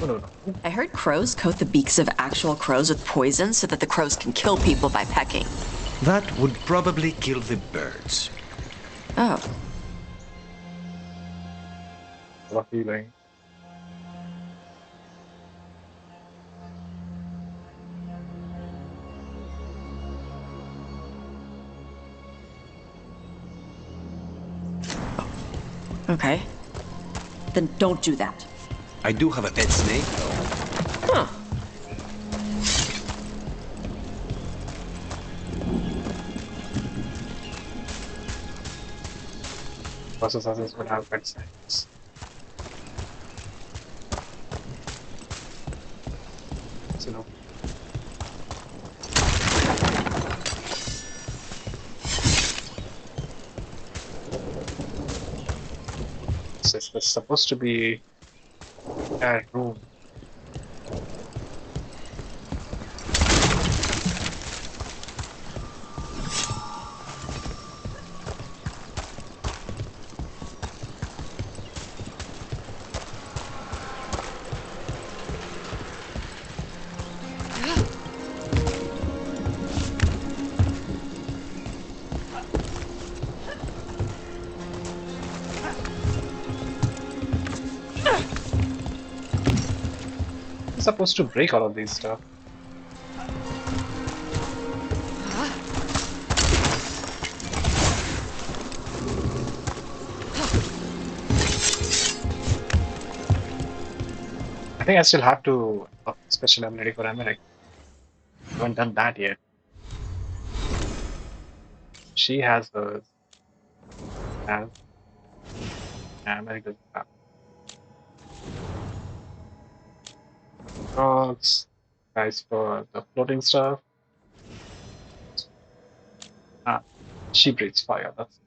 Oh, no. I heard crows coat the beaks of actual crows with poison so that the crows can kill people by pecking. That would probably kill the birds. Oh. What feeling? Okay. Then don't do that. I do have a pet snake, though. Huh. Most assassins would have pet snakes. Is this supposed to be a room? I'm supposed to break all of these stuff. I think I still have to up special ability for Emmerich. I haven't done that yet. She has hers. Has Emmerich doesn't have. Dogs. Guys for the floating stuff. She breathes fire. That's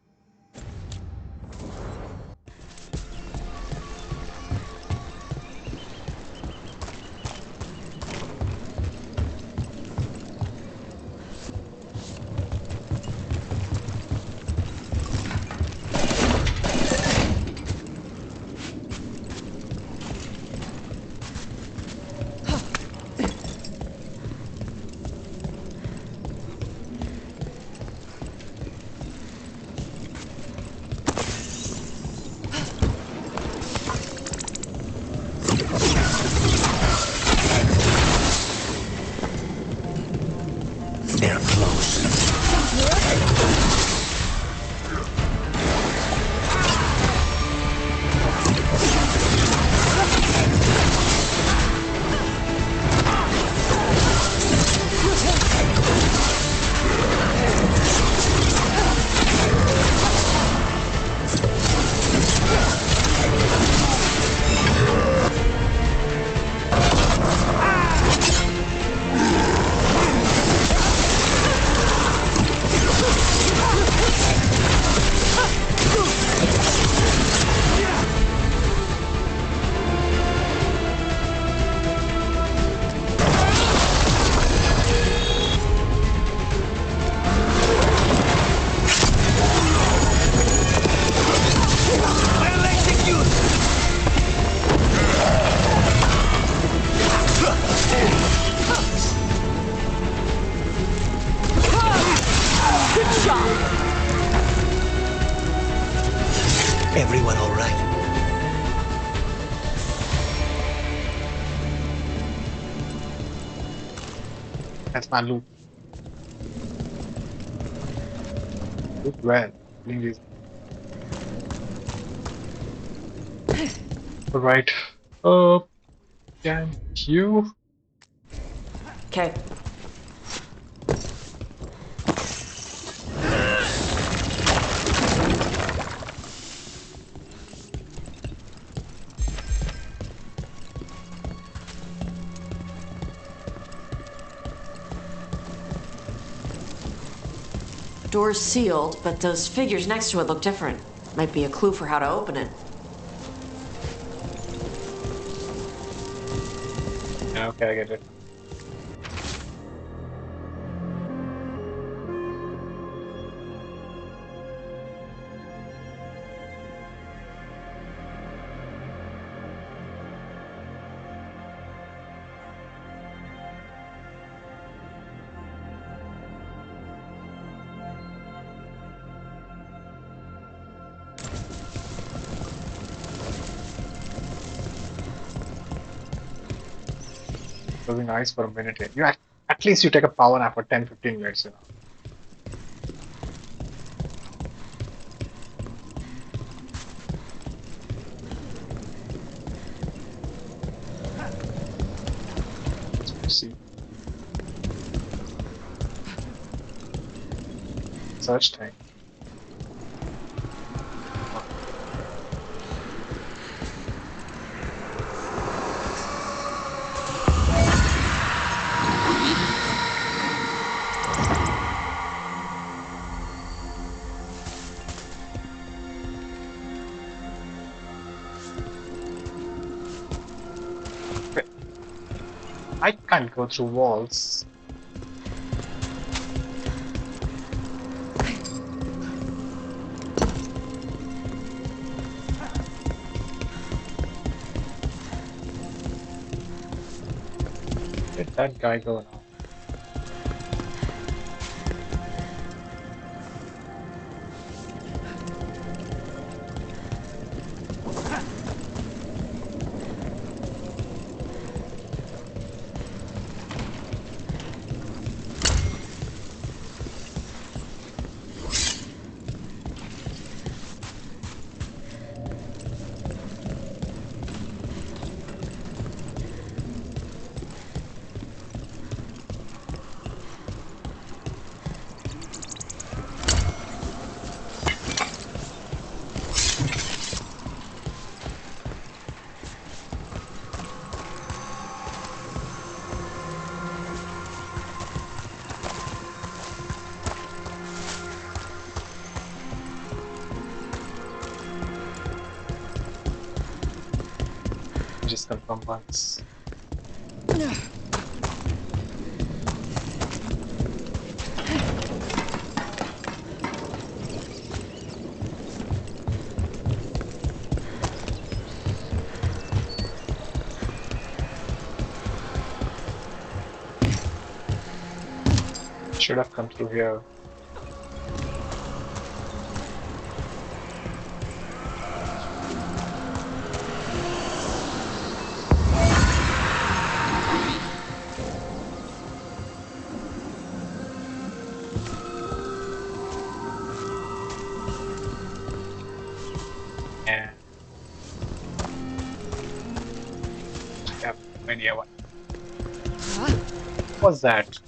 They're close. Everyone all right? that's my loot. Loot well. Doing these. Alright. Can you? Okay. Door's sealed, but those figures next to it look different. Might be a clue for how to open it. Yeah, okay, I get it. It was nice for a minute. At least you take a power nap for 10-15 minutes, you know. Let's proceed. Search tank. Can't go through walls. Where did that guy go now? Just confirm once. Should have come through here. And I have no idea what was that.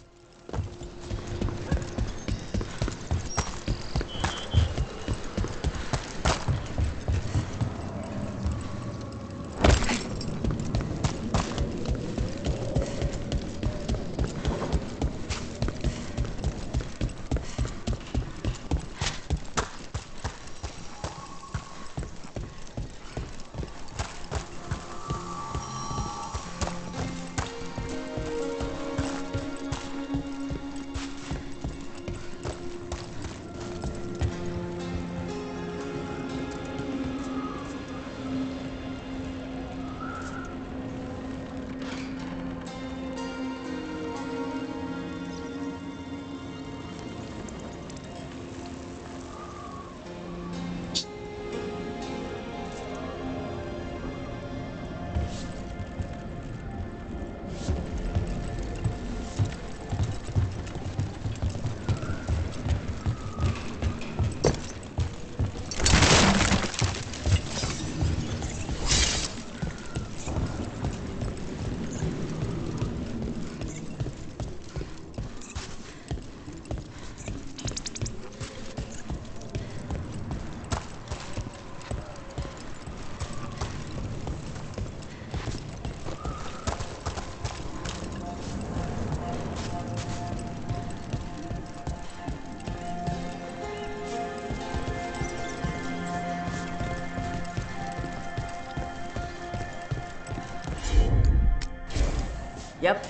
Yep.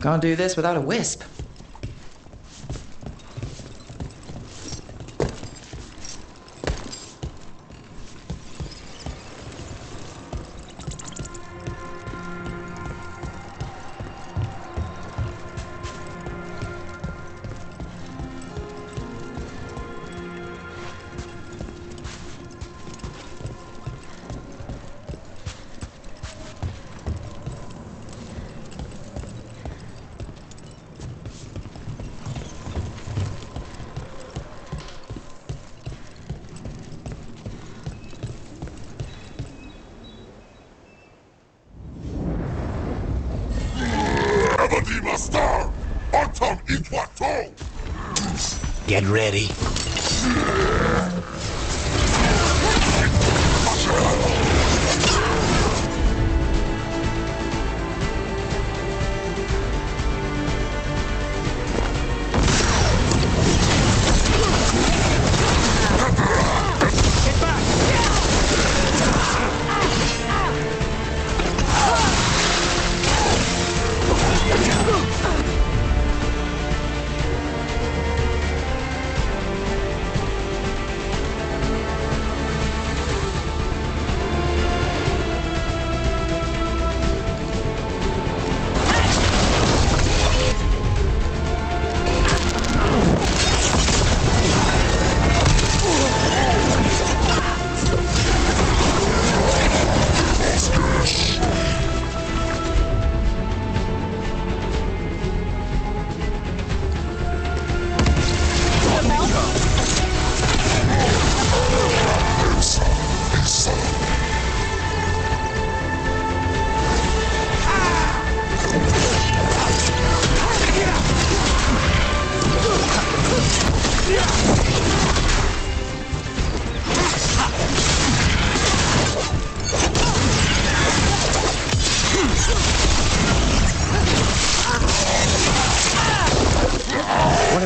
Can't do this without a wisp. Get ready.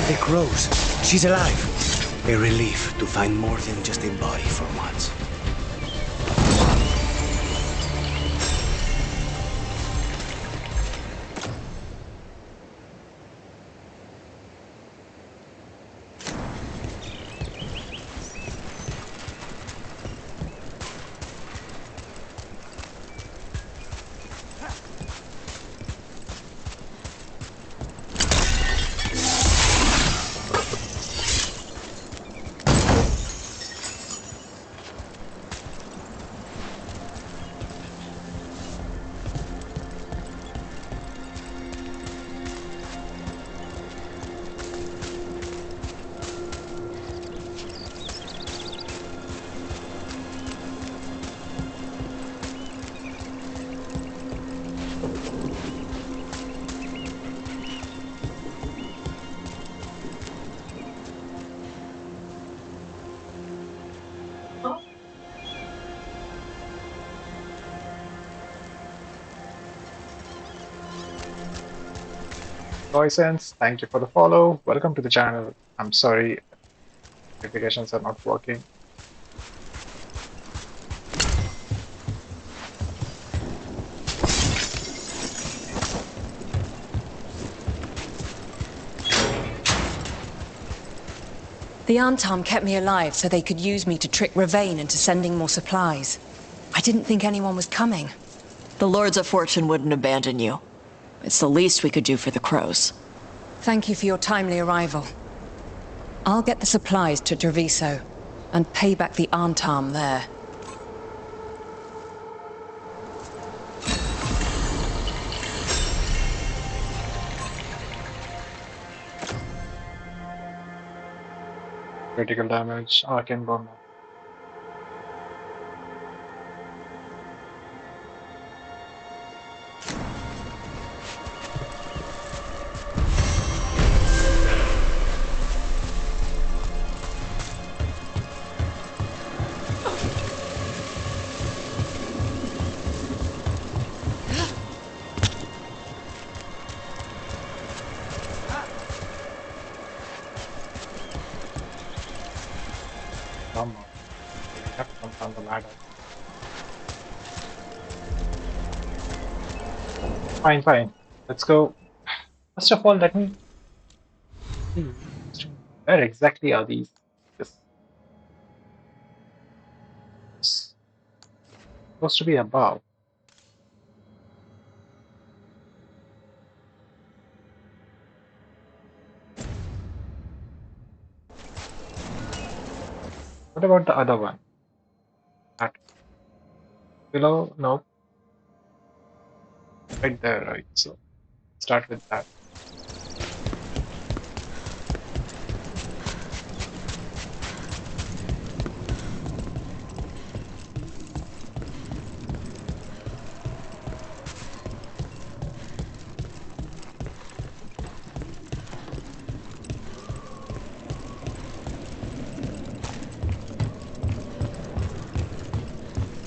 the crows. She's alive. A relief to find more than just a body for once. Sense, thank you for the follow. Welcome to the channel. I'm sorry, notifications are not working. The Antam kept me alive so they could use me to trick Ravane into sending more supplies. I didn't think anyone was coming. The Lords of Fortune wouldn't abandon you. It's the least we could do for the crows. Thank you for your timely arrival. I'll get the supplies to Treviso and pay back the Antam there. Critical damage, arcane bomb. Come on. We have to come down the ladder. Fine, fine. Let's go. First of all, let me see. Where exactly are these? This is supposed to be above. What about the other one? That below? No. Right there, right? So start with that.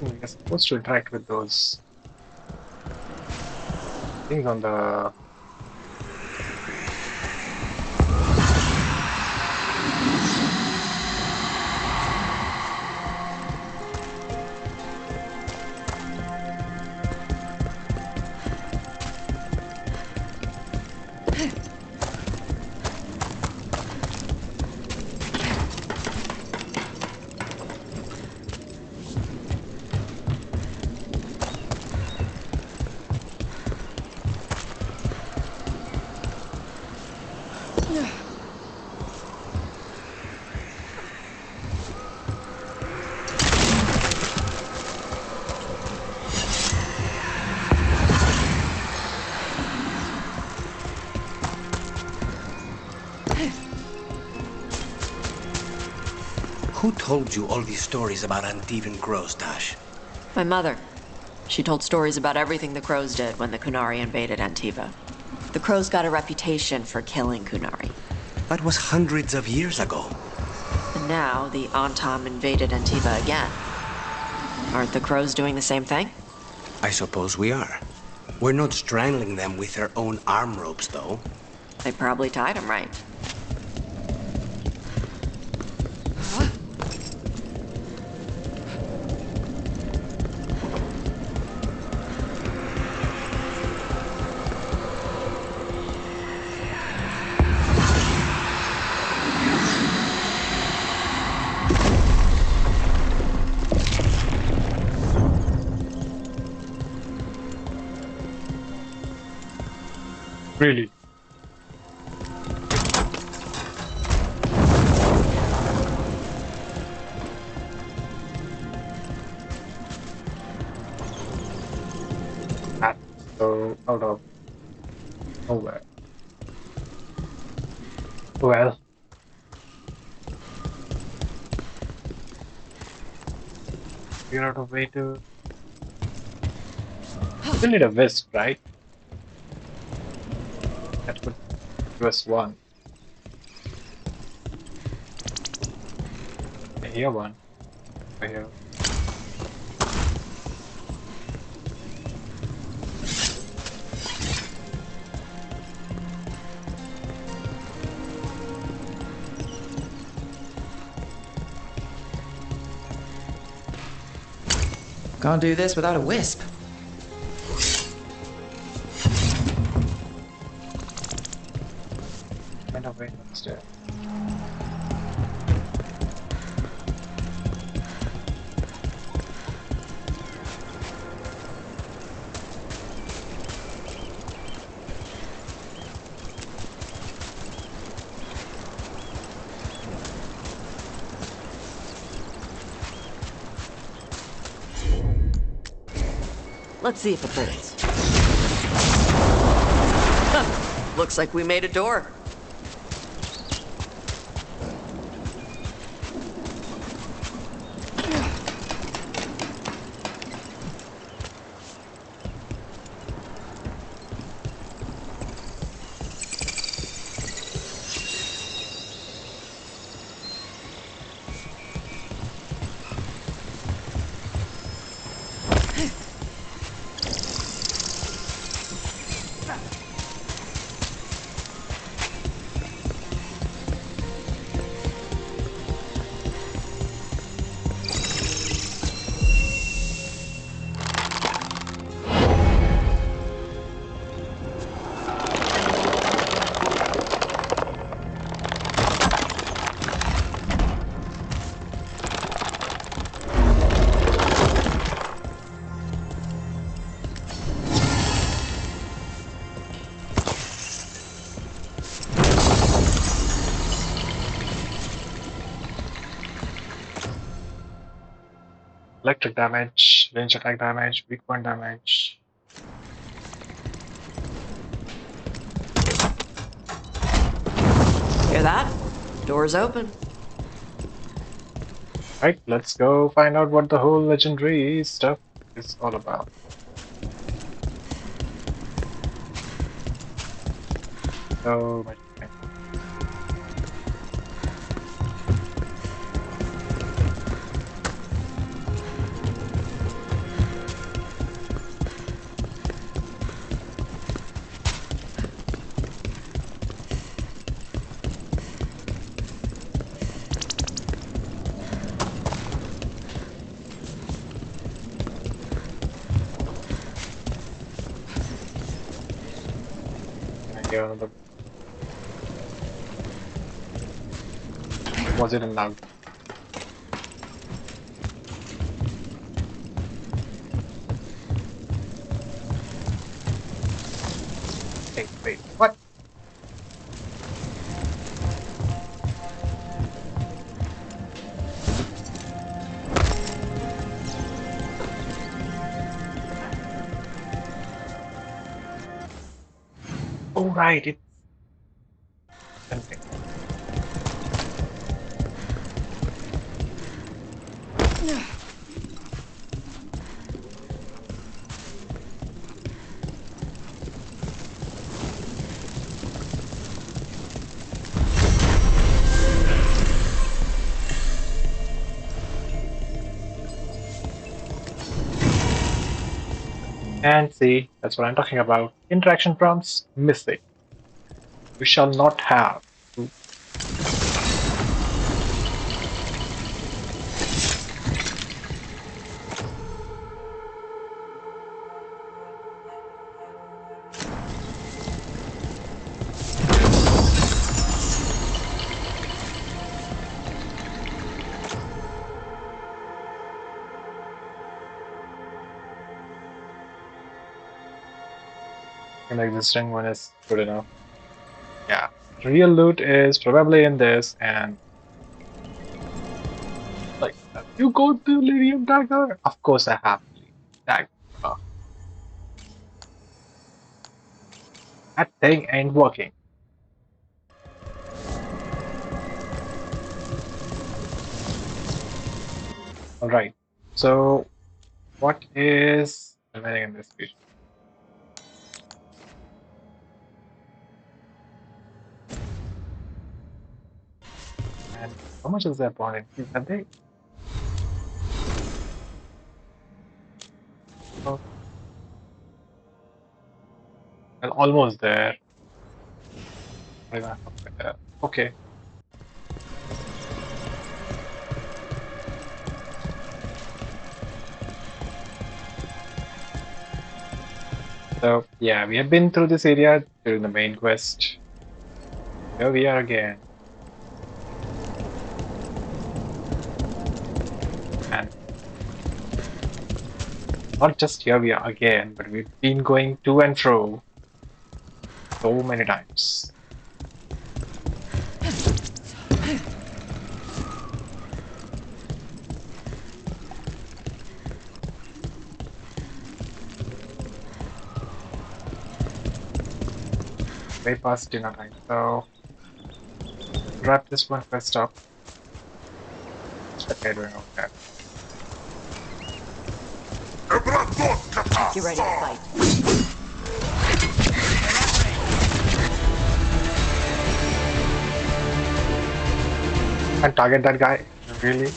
We're supposed to interact with those things on the Who told you all these stories about Antivan crows, Tash? My mother. She told stories about everything the crows did when the Kunari invaded Antiva. The crows got a reputation for killing Kunari. That was hundreds of years ago. And now the Antam invaded Antiva again. Aren't the crows doing the same thing? I suppose we are. We're not strangling them with their own arm ropes, though. They probably tied them right. Really? That's so out of nowhere. Well, figure out a way to. Still need a wisp, right? That would give us one. I hear one. I hear. Can't do this without a wisp. Find a way upstairs. Let's see if it holds. Huh. Looks like we made a door. Electric damage, range attack damage, weak point damage. Hear that? Door's open. Right, let's go find out what the whole legendary stuff is all about. So much time. The was it allowed? Hey, wait, what? Oh right, it's something. And see, that's what I'm talking about. Interaction prompts missing. You shall not have. An existing one is good enough. Yeah. Real loot is probably in this, and like, you go to Lyrium Dagger? Of course I have Lyrium Dagger. That thing ain't working. Alright. So what is remaining in this region? And how much is their bond increase? Have they? Oh, well, almost there. Okay. So yeah, we have been through this area during the main quest. Here we are again. And not just here we are again, but we've been going to and fro so many times. Way past dinner time, so wrap this one quest up. Okay, doing okay. You ready to fight? And target that guy, really?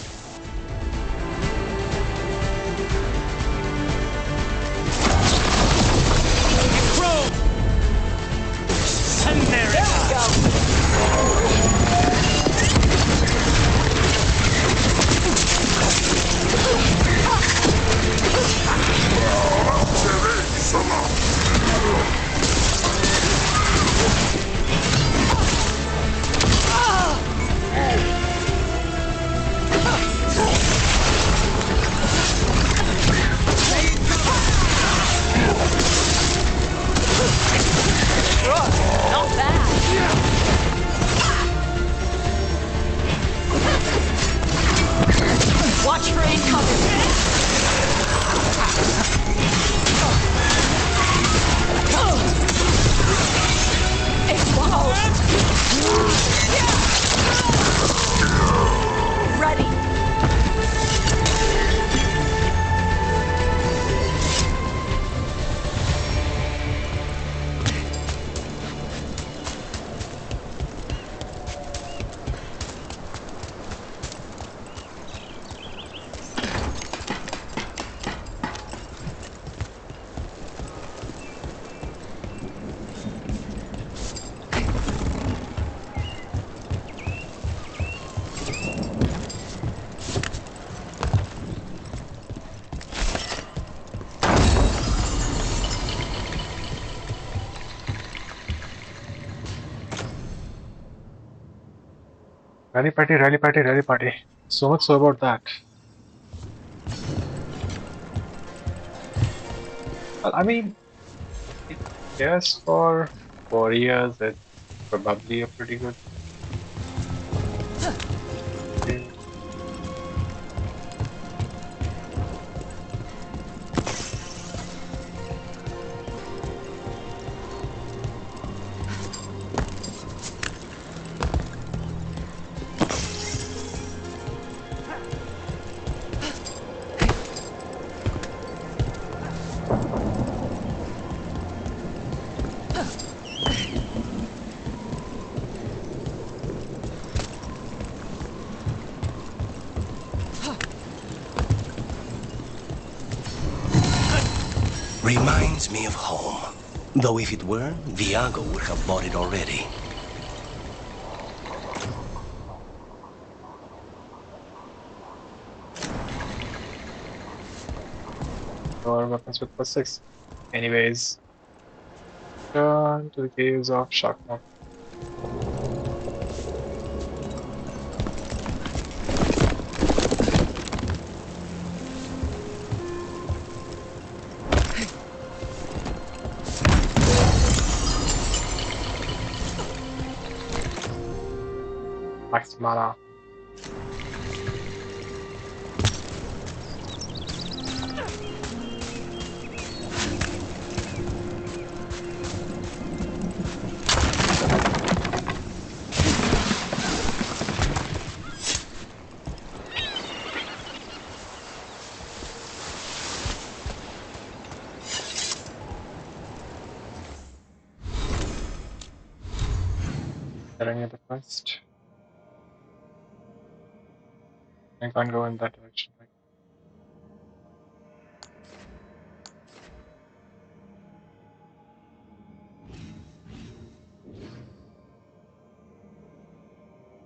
Watch for incoming! Ready! Rally party, rally party, rally party. So much so about that. Well, I mean, yes, for warriors, it's probably a pretty good. Reminds me of home. Though if it were, Viago would have bought it already. Or weapons with +6. Anyways, turn to the caves of Shockmouth. max mana. Any other quest? I can't go in that direction. Right?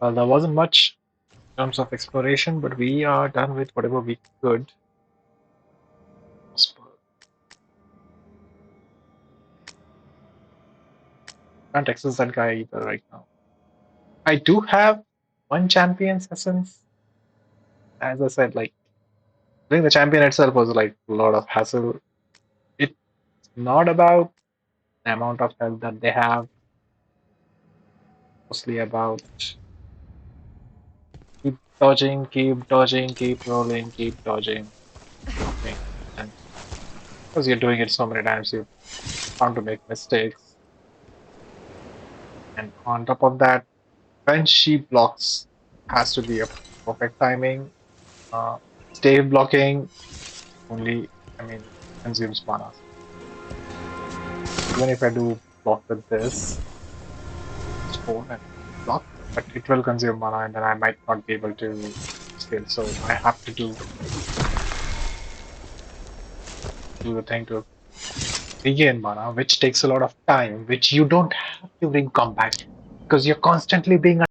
Well, there wasn't much in terms of exploration, but we are done with whatever we could. Can't access that guy either right now. I do have one champion's essence. As I said, like doing the champion itself was like a lot of hassle. It's not about the amount of health that they have, mostly about keep dodging, keep rolling, keep dodging. Okay. And because you're doing it so many times, you're bound to make mistakes. And on top of that, when she blocks, has to be a perfect timing. Stave blocking only, consumes mana. Even if I do block with this, it's 4 and block, but it will consume mana and then I might not be able to scale. So I have to do the thing to regain mana, which takes a lot of time, which you don't have to bring combat because you're constantly being